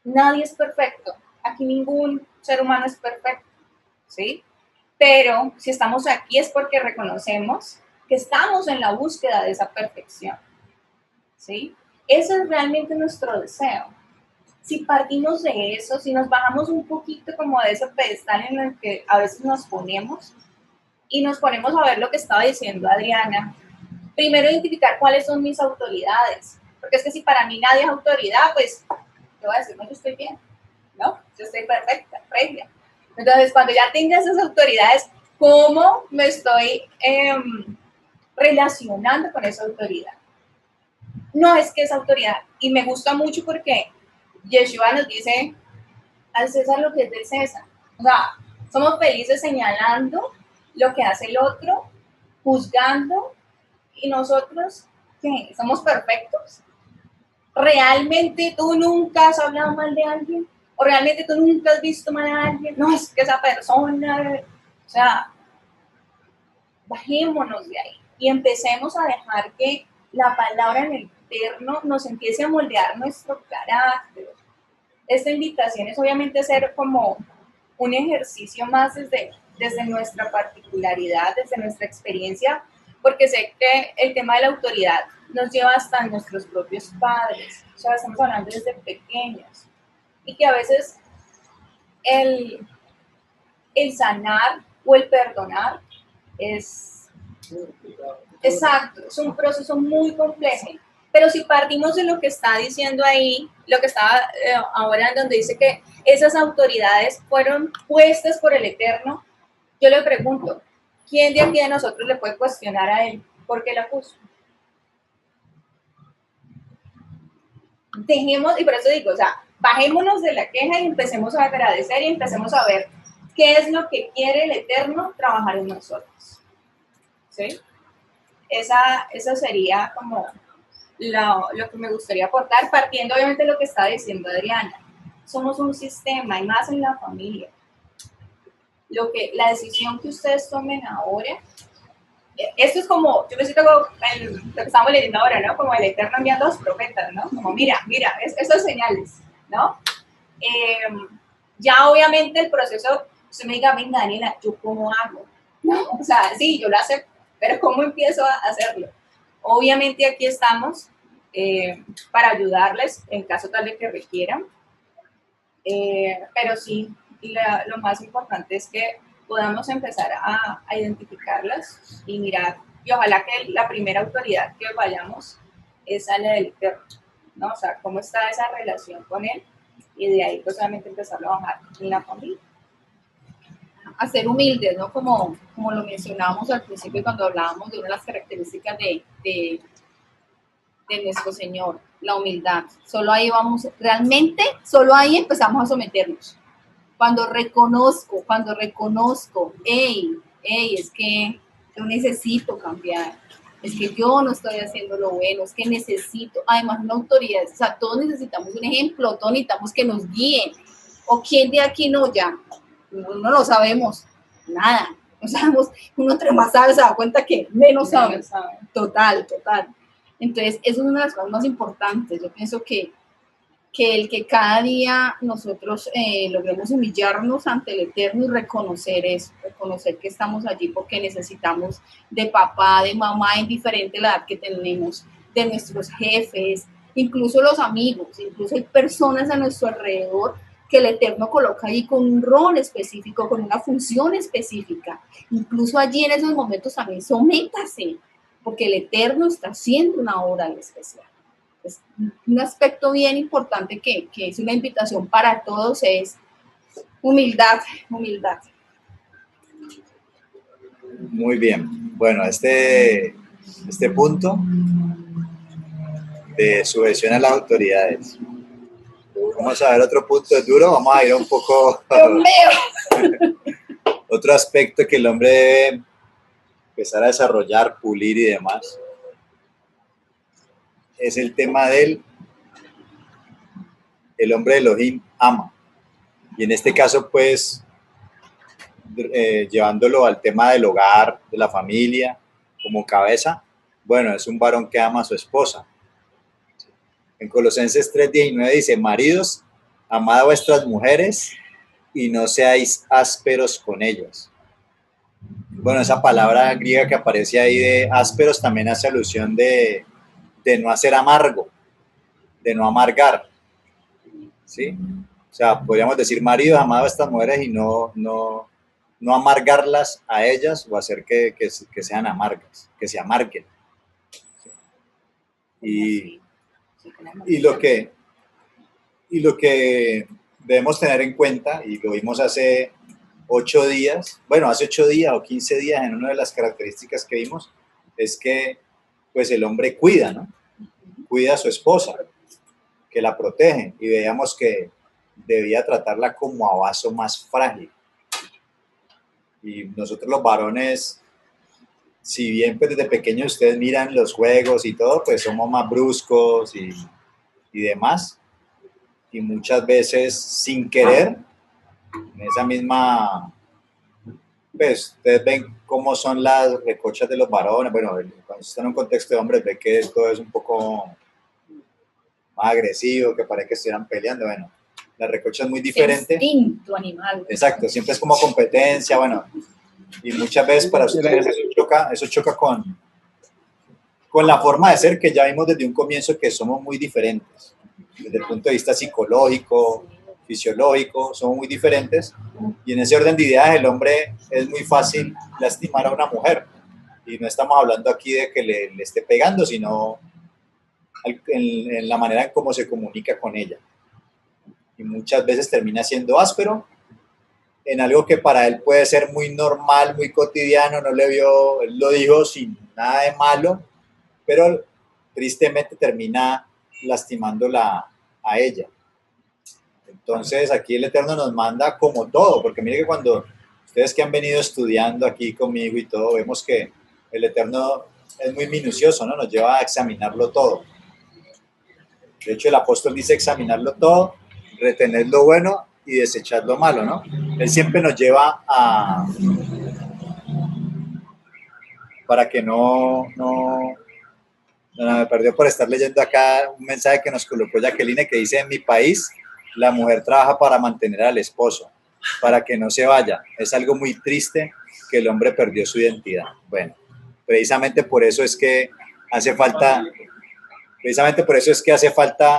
nadie es perfecto. Aquí ningún ser humano es perfecto, ¿sí? Pero si estamos aquí es porque reconocemos que estamos en la búsqueda de esa perfección, ¿sí? Ese es realmente nuestro deseo. Si partimos de eso, si nos bajamos un poquito como de ese pedestal en el que a veces nos ponemos y nos ponemos a ver lo que estaba diciendo Adriana, primero identificar cuáles son mis autoridades, porque es que si para mí nadie es autoridad, pues yo voy a decir, no, yo estoy bien, ¿no? Yo estoy perfecta, regia. Entonces, cuando ya tenga esas autoridades, ¿cómo me estoy relacionando con esa autoridad? No es que esa autoridad, y me gusta mucho porque Yeshua nos dice al César lo que es del César. O sea, somos felices señalando lo que hace el otro, juzgando, y nosotros, ¿qué? ¿Somos perfectos? ¿Realmente tú nunca has hablado mal de alguien? ¿O realmente tú nunca has visto mal a alguien? No, es que esa persona, o sea, bajémonos de ahí y empecemos a dejar que la palabra en el Eterno nos empiece a moldear nuestro carácter. Esta invitación es obviamente ser como un ejercicio más desde nuestra particularidad, desde nuestra experiencia, porque sé que el tema de la autoridad nos lleva hasta nuestros propios padres, o sea, estamos hablando desde pequeños, y que a veces el sanar o el perdonar es, exacto, es un proceso muy complejo. Pero si partimos de lo que está diciendo ahí, lo que estaba ahora en donde dice que esas autoridades fueron puestas por el Eterno, yo le pregunto, ¿quién de aquí de nosotros le puede cuestionar a él por qué la puso? Dejemos, y por eso digo, o sea, bajémonos de la queja y empecemos a agradecer y empecemos a ver qué es lo que quiere el Eterno trabajar en nosotros. ¿Sí? Esa sería como lo que me gustaría aportar, partiendo obviamente de lo que está diciendo Adriana. Somos un sistema y más en la familia. La decisión que ustedes tomen ahora, esto es como, yo me siento como lo que estamos leyendo ahora, ¿no? Como el Eterno enviando a los profetas, ¿no? Como mira, esas señales, ¿no? Ya obviamente el proceso, usted me diga, venga Daniela, ¿yo cómo hago? ¿No? O sea, sí, yo lo acepto, pero ¿cómo empiezo a hacerlo? Obviamente aquí estamos para ayudarles en caso tal de que requieran, pero sí, lo más importante es que podamos empezar a identificarlas y mirar. y ojalá que la primera autoridad que vayamos es a la del Eterno, ¿no? O sea, cómo está esa relación con él y de ahí pues solamente empezarlo a bajar en la familia. A ser humildes, ¿no? Como lo mencionábamos al principio cuando hablábamos de una de las características de nuestro Señor, la humildad. Solo ahí vamos, realmente, solo ahí empezamos a someternos. Cuando reconozco, es que yo necesito cambiar, es que yo no estoy haciendo lo bueno, es que necesito, además una autoridad, o sea, todos necesitamos un ejemplo, todos necesitamos que nos guíen, o quién de aquí no, ya, no lo sabemos, nada, no sabemos, uno entre más sabe se da cuenta que menos sabe, total. Entonces, eso es una de las cosas más importantes, yo pienso que el que cada día nosotros logremos humillarnos ante el Eterno y reconocer eso, reconocer que estamos allí porque necesitamos de papá, de mamá, indiferente la edad que tenemos, de nuestros jefes, incluso los amigos, incluso hay personas a nuestro alrededor que el Eterno coloca allí con un rol específico, con una función específica. Incluso allí en esos momentos también sométase, porque el Eterno está haciendo una obra especial. Es un aspecto bien importante que es una invitación para todos es humildad. Muy bien. Bueno, este punto de sujeción a las autoridades. Vamos a ver otro punto de duro. Vamos a ir un poco. Otro aspecto que el hombre debe empezar a desarrollar, pulir y demás, es el tema del el hombre de Elohim ama. Y en este caso, pues, llevándolo al tema del hogar, de la familia, como cabeza, bueno, es un varón que ama a su esposa. En Colosenses 3:19 dice, maridos, amad a vuestras mujeres y no seáis ásperos con ellas. Bueno, esa palabra griega que aparece ahí de ásperos también hace alusión de no hacer amargo, de no amargar, ¿sí? O sea, podríamos decir, maridos, amad a vuestras mujeres y no amargarlas a ellas o hacer que sean amargas, que se amarguen. Y lo que debemos tener en cuenta, y lo vimos hace 8 días, bueno, hace 8 días o 15 días en una de las características que vimos, es que pues el hombre cuida, ¿no? Cuida a su esposa, que la protege, y veíamos que debía tratarla como a vaso más frágil. Y nosotros los varones, si bien pues desde pequeños ustedes miran los juegos y todo, pues somos más bruscos y demás, y muchas veces sin querer, en esa misma, pues ustedes ven cómo son las recochas de los varones, bueno, cuando están en un contexto de hombres, ve que todo es un poco más agresivo, que parece que estuvieran peleando, bueno, la recocha es muy diferente. Instinto animal. Exacto, siempre es como competencia, bueno, y muchas veces para ustedes eso choca con la forma de ser que ya vimos desde un comienzo que somos muy diferentes, desde el punto de vista psicológico, fisiológico, somos muy diferentes, y en ese orden de ideas el hombre es muy fácil lastimar a una mujer, y no estamos hablando aquí de que le esté pegando, sino en la manera en cómo se comunica con ella, y muchas veces termina siendo áspero en algo que para él puede ser muy normal, muy cotidiano, no le vio, él lo dijo sin nada de malo, pero tristemente termina lastimándola a ella. Entonces aquí el Eterno nos manda como todo, porque mire que cuando ustedes que han venido estudiando aquí conmigo y todo, vemos que el Eterno es muy minucioso, ¿no? Nos lleva a examinarlo todo. De hecho, el apóstol dice examinarlo todo, retener lo bueno y desechar lo malo, ¿no? Él siempre nos lleva para que me perdió por estar leyendo acá un mensaje que nos colocó Jacqueline que dice, en mi país la mujer trabaja para mantener al esposo, para que no se vaya. Es algo muy triste que el hombre perdió su identidad. Bueno, precisamente por eso es que hace falta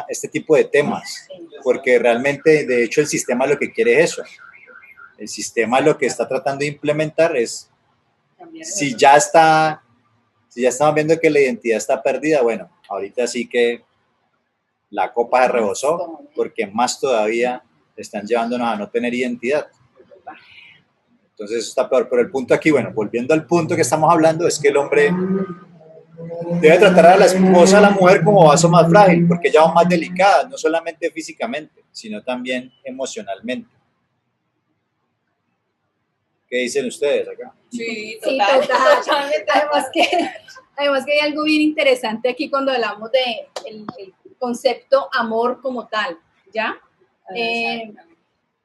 este tipo de temas, porque realmente, de hecho, el sistema lo que quiere es eso. El sistema lo que está tratando de implementar es, si ya está Si ya estamos viendo que la identidad está perdida, bueno, ahorita sí que la copa se rebosó, porque más todavía están llevándonos a no tener identidad. Entonces eso está peor. Pero el punto aquí, bueno, volviendo al punto que estamos hablando, es que el hombre debe tratar a la esposa, a la mujer, como vaso más frágil, porque ella es más delicada, no solamente físicamente, sino también emocionalmente. ¿Qué dicen ustedes acá? Sí, Sí, total. total. Totalmente. Además que hay algo bien interesante aquí cuando hablamos de el concepto amor como tal, ¿ya?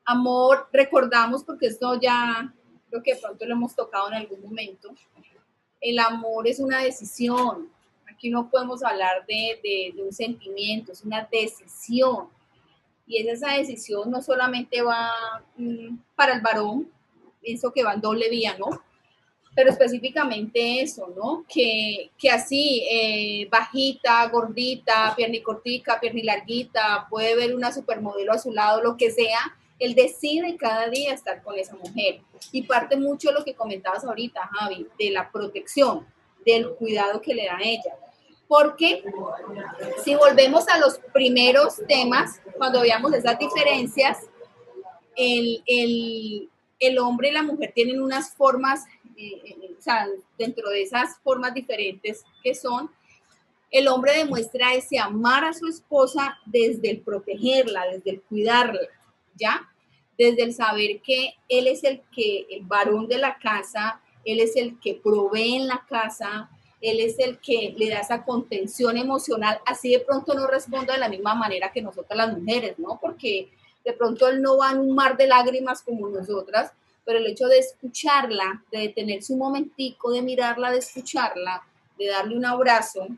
Amor, recordamos, porque esto ya creo que de pronto lo hemos tocado en algún momento, el amor es una decisión. Aquí no podemos hablar de un sentimiento, es una decisión. Y esa decisión no solamente va para el varón, pienso que va en doble vía, ¿no? Pero específicamente eso, ¿no? Que así, bajita, gordita, piernicortica, piernilarguita, puede ver una supermodelo a su lado, lo que sea, él decide cada día estar con esa mujer. Y parte mucho de lo que comentabas ahorita, Javi, de la protección, del cuidado que le da a ella. Porque si volvemos a los primeros temas, cuando veamos esas diferencias, el hombre y la mujer tienen unas formas, o sea, dentro de esas formas diferentes que son, el hombre demuestra ese amar a su esposa desde el protegerla, desde el cuidarla, ¿ya? Desde el saber que él es el varón de la casa, él es el que provee en la casa, él es el que le da esa contención emocional, así de pronto no responda de la misma manera que nosotras las mujeres, ¿no? Porque de pronto él no va en un mar de lágrimas como nosotras, pero el hecho de escucharla, de detenerse un momentico, de mirarla, de escucharla, de darle un abrazo,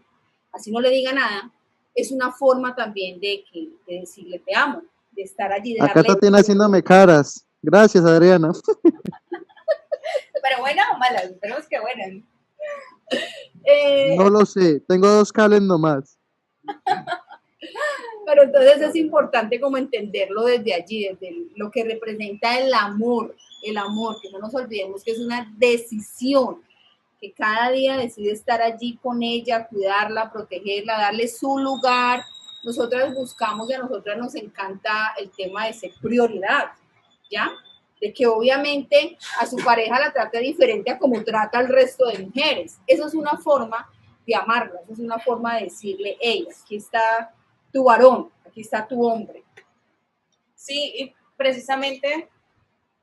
así no le diga nada, es una forma también de decirle te amo, de estar allí, de Acá darle... tiene haciéndome caras. Gracias, Adriana. Pero buenas o malas, esperemos que buenas. No lo sé, tengo 2 cables nomás. Pero entonces es importante como entenderlo desde allí, desde lo que representa el amor, que no nos olvidemos que es una decisión, que cada día decide estar allí con ella, cuidarla, protegerla, darle su lugar. Nosotras buscamos y a nosotras nos encanta el tema de ser prioridad, ¿ya? De que obviamente a su pareja la trate diferente a como trata al resto de mujeres. Eso es una forma de amarla, eso es una forma de decirle, hey, aquí está tu varón, aquí está tu hombre. Sí, y precisamente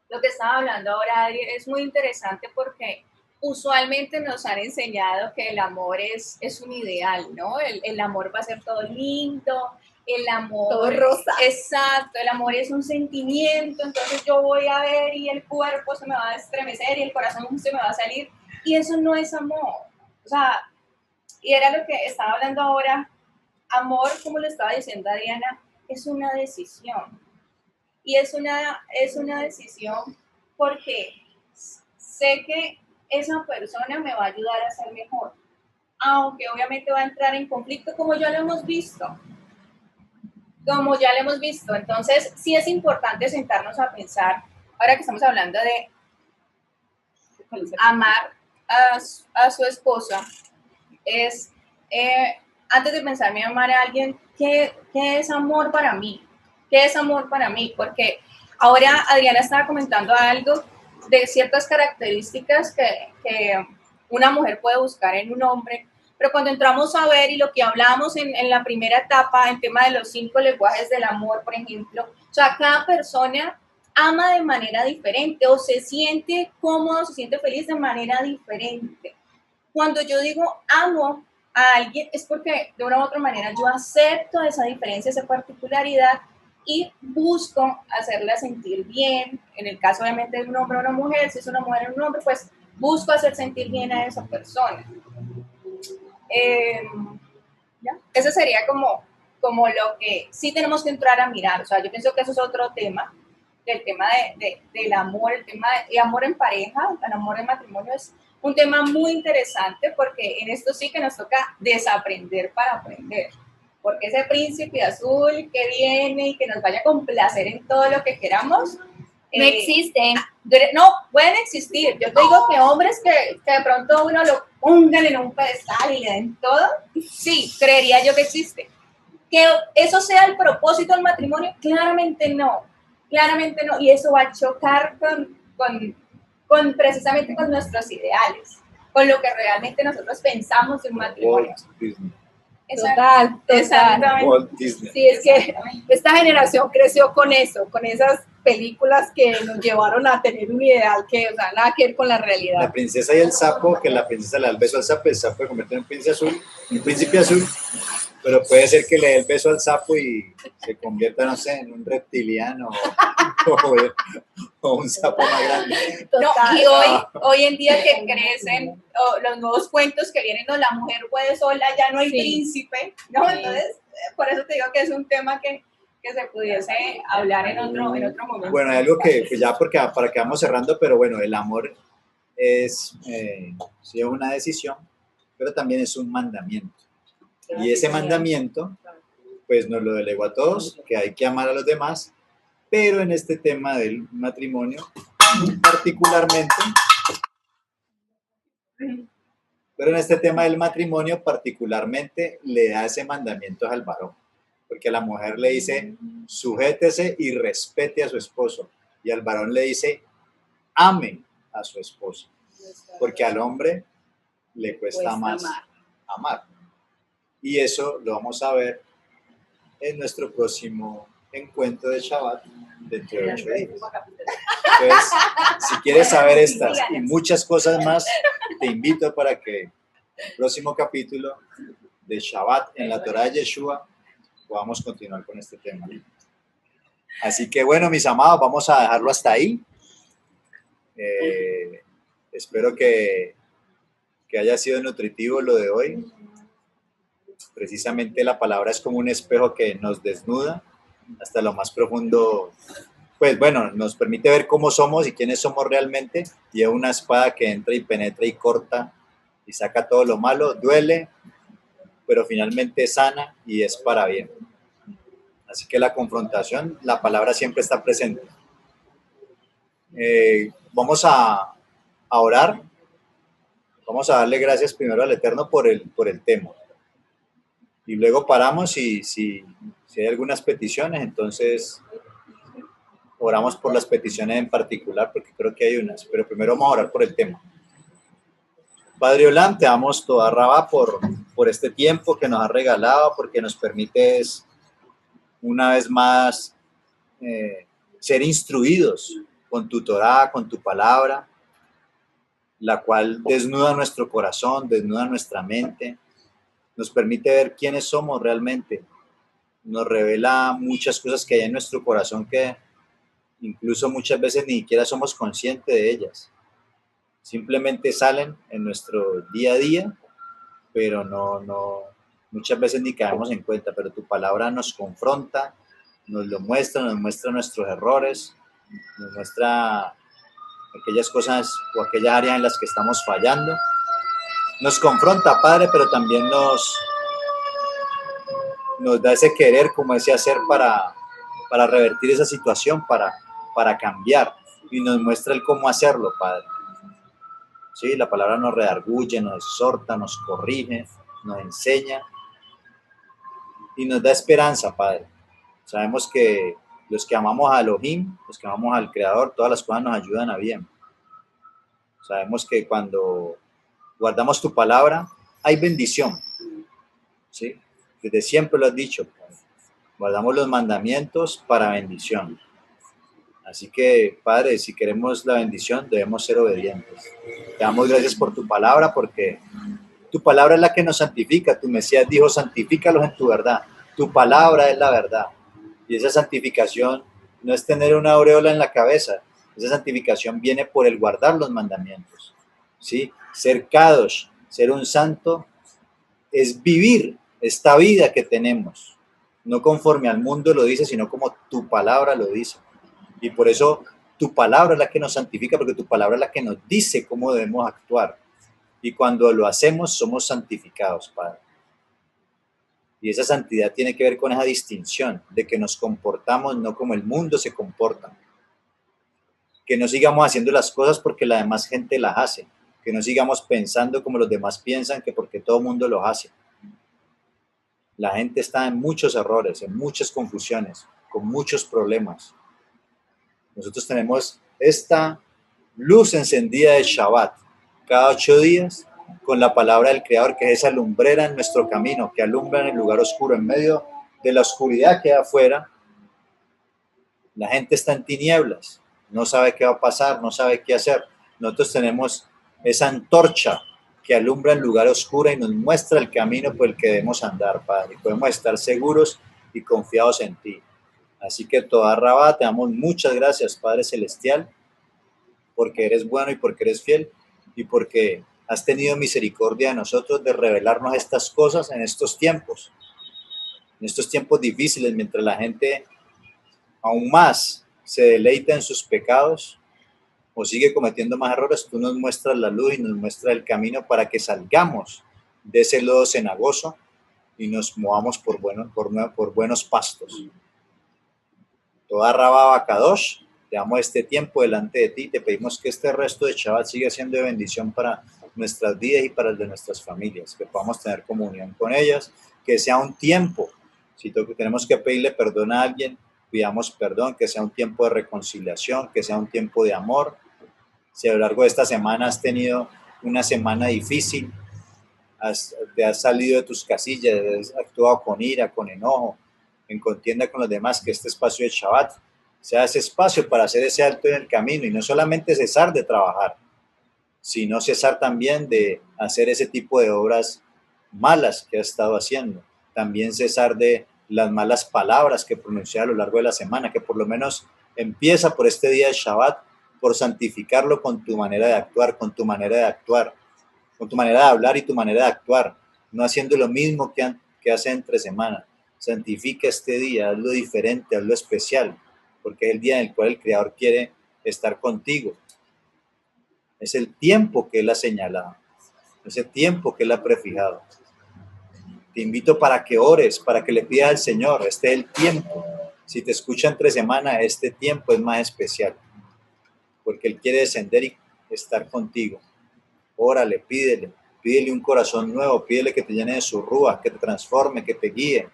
lo que estaba hablando ahora, Adri, es muy interesante porque usualmente nos han enseñado que el amor es un ideal, ¿no? El amor va a ser todo lindo, el amor... Todo rosa. Exacto, el amor es un sentimiento, entonces yo voy a ver y el cuerpo se me va a estremecer y el corazón se me va a salir, y eso no es amor. O sea, y era lo que estaba hablando ahora, amor, como lo estaba diciendo Adriana, es una decisión. Y es una decisión porque sé que esa persona me va a ayudar a ser mejor, aunque obviamente va a entrar en conflicto como ya lo hemos visto. Entonces, sí es importante sentarnos a pensar, ahora que estamos hablando de amar a su esposa, es, antes de pensar en amar a alguien, ¿qué es amor para mí? ¿Qué es amor para mí? Porque ahora Adriana estaba comentando algo de ciertas características que una mujer puede buscar en un hombre, pero cuando entramos a ver y lo que hablamos en la primera etapa, en tema de los 5 lenguajes del amor, por ejemplo, o sea, cada persona ama de manera diferente o se siente cómodo, se siente feliz de manera diferente. Cuando yo digo amo a alguien es porque de una u otra manera yo acepto esa diferencia, esa particularidad y busco hacerla sentir bien. En el caso obviamente de un hombre o una mujer, si es una mujer o un hombre, pues busco hacer sentir bien a esa persona. ¿Ya? Ese sería como lo que sí tenemos que entrar a mirar. O sea, yo pienso que eso es otro tema, el tema del amor, el tema de amor en pareja, el amor en matrimonio es un tema muy interesante porque en esto sí que nos toca desaprender para aprender. Porque ese príncipe azul que viene y que nos vaya a complacer en todo lo que queramos, No existe. No, pueden existir. Yo te digo que hombres que de pronto uno lo pongan en un pedestal y le den todo, sí, creería yo que existe. Que eso sea el propósito del matrimonio, claramente no, y eso va a chocar con precisamente con nuestros ideales, con lo que realmente nosotros pensamos de un matrimonio. Walt Disney. Total. Exactamente. Walt Disney. Sí, es que esta generación creció con eso, con esas películas que nos llevaron a tener un ideal que, o sea, nada que ver con la La realidad. princesa y el sapo, que la princesa le da el beso al sapo, el sapo se convierte en un príncipe azul, pero puede ser que le dé el beso al sapo y se convierta, no sé, en un reptiliano o un sapo más grande. No, Total. y hoy en día que crecen los nuevos cuentos que vienen, no, la mujer puede sola, ya no hay Sí. príncipe, ¿no? Sí. Entonces, por eso te digo que es un tema que se pudiese hablar en otro momento. Bueno, hay algo que, pues ya porque para que vamos cerrando, pero bueno, el amor es sí, es una decisión, pero también es un mandamiento. Y ese mandamiento, pues nos lo delegó a todos, que hay que amar a los demás, pero en este tema del matrimonio, particularmente le da ese mandamiento al varón, porque a la mujer le dice, sujétese y respete a su esposo, y al varón le dice, ame a su esposo, porque al hombre le cuesta más amar. Y eso lo vamos a ver en nuestro próximo encuentro de Shabbat dentro de 8 días. Entonces, si quieres saber estas y muchas cosas más, te invito para que el próximo capítulo de Shabbat en la Torá de Yeshua podamos continuar con este tema. Así que bueno, mis amados, vamos a dejarlo hasta ahí. Espero que haya sido nutritivo lo de hoy. Precisamente la palabra es como un espejo que nos desnuda hasta lo más profundo. Pues bueno, nos permite ver cómo somos y quiénes somos realmente, y es una espada que entra y penetra y corta y saca todo lo malo, duele, pero finalmente sana y es para bien. Así que la confrontación, la palabra siempre está presente. Vamos a orar, vamos a darle gracias primero al Eterno por el tema. Y luego paramos y si hay algunas peticiones, entonces oramos por las peticiones en particular, porque creo que hay unas, pero primero vamos a orar por el tema. Padre Olam, te damos toda Rabá por este tiempo que nos has regalado, porque nos permites una vez más ser instruidos con tu Torá, con tu palabra, la cual desnuda nuestro corazón, desnuda nuestra mente, nos permite ver quiénes somos realmente, nos revela muchas cosas que hay en nuestro corazón que incluso muchas veces ni siquiera somos conscientes de ellas. Simplemente salen en nuestro día a día, pero no muchas veces ni caemos en cuenta, pero tu palabra nos confronta, nos lo muestra, nos muestra nuestros errores, nos muestra aquellas cosas o aquellas áreas en las que estamos fallando. Nos confronta, Padre, pero también nos da ese querer, como ese hacer para revertir esa situación, para cambiar, y nos muestra el cómo hacerlo, Padre. Sí, la palabra nos redarguye, nos exhorta, nos corrige, nos enseña y nos da esperanza, Padre. Sabemos que los que amamos a Elohim, los que amamos al Creador, todas las cosas nos ayudan a bien. Sabemos que cuando guardamos tu palabra, hay bendición. ¿Sí? Desde siempre lo has dicho, Padre. Guardamos los mandamientos para bendición. Así que, Padre, si queremos la bendición, debemos ser obedientes. Te damos gracias por tu palabra, porque tu palabra es la que nos santifica. Tu Mesías dijo, santifícalos en tu verdad. Tu palabra es la verdad. Y esa santificación no es tener una aureola en la cabeza. Esa santificación viene por el guardar los mandamientos. ¿Sí? Ser kadosh, ser un santo, es vivir esta vida que tenemos. No conforme al mundo lo dice, sino como tu palabra lo dice. Y por eso tu palabra es la que nos santifica, porque tu palabra es la que nos dice cómo debemos actuar. Y cuando lo hacemos, somos santificados, Padre. Y esa santidad tiene que ver con esa distinción de que nos comportamos no como el mundo se comporta. que no sigamos haciendo las cosas porque la demás gente las hace, que no sigamos pensando como los demás piensan, que porque todo el mundo los hace. La gente está en muchos errores, en muchas confusiones, con muchos problemas. Nosotros tenemos esta luz encendida de Shabbat cada 8 días con la palabra del Creador, que es esa lumbrera en nuestro camino, que alumbra en el lugar oscuro, en medio de la oscuridad que hay afuera. La gente está en tinieblas, no sabe qué va a pasar, no sabe qué hacer. Nosotros tenemos esa antorcha que alumbra el lugar oscuro y nos muestra el camino por el que debemos andar, Padre. Podemos estar seguros y confiados en ti. Así que toda Rabá, te damos muchas gracias, Padre Celestial, porque eres bueno y porque eres fiel y porque has tenido misericordia de nosotros de revelarnos estas cosas en estos tiempos difíciles, mientras la gente aún más se deleita en sus pecados o sigue cometiendo más errores. Tú nos muestras la luz y nos muestras el camino para que salgamos de ese lodo cenagoso y nos movamos por buenos pastos. Toda Rabá Kadosh, te damos este tiempo delante de ti. Te pedimos que este resto de Shabbat siga siendo de bendición para nuestras vidas y para el de nuestras familias, que podamos tener comunión con ellas, que sea un tiempo, si tenemos que pedirle perdón a alguien, pidamos perdón, que sea un tiempo de reconciliación, que sea un tiempo de amor. Si a lo largo de esta semana has tenido una semana difícil, te has salido de tus casillas, has actuado con ira, con enojo, en contienda con los demás, que este espacio de Shabbat sea ese espacio para hacer ese alto en el camino y no solamente cesar de trabajar, sino cesar también de hacer ese tipo de obras malas que has estado haciendo. También cesar de las malas palabras que pronuncias a lo largo de la semana, que por lo menos empieza por este día de Shabbat, por santificarlo con tu manera de actuar, con tu manera de hablar y tu manera de actuar, no haciendo lo mismo que hace entre semana. Santifica este día, hazlo diferente, hazlo especial, porque es el día en el cual el Creador quiere estar contigo. Es el tiempo que Él ha señalado, es el tiempo que Él ha prefijado. Te invito para que ores, para que le pidas al Señor, este es el tiempo. Si te escucha entre semana, este tiempo es más especial, porque Él quiere descender y estar contigo. Órale, pídele un corazón nuevo, pídele que te llene de su rúa, que te transforme, que te guíe,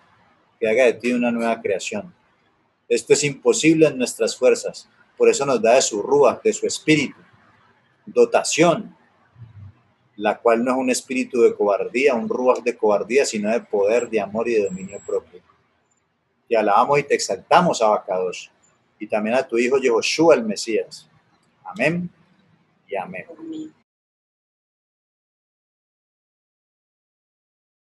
que haga de ti una nueva creación. Esto es imposible en nuestras fuerzas, por eso nos da de su rúa, de su espíritu, dotación, la cual no es un espíritu de cobardía, un ruaj de cobardía, sino de poder, de amor y de dominio propio. Te alabamos y te exaltamos, Abacados, y también a tu hijo Yehoshua el Mesías. Amén y amén.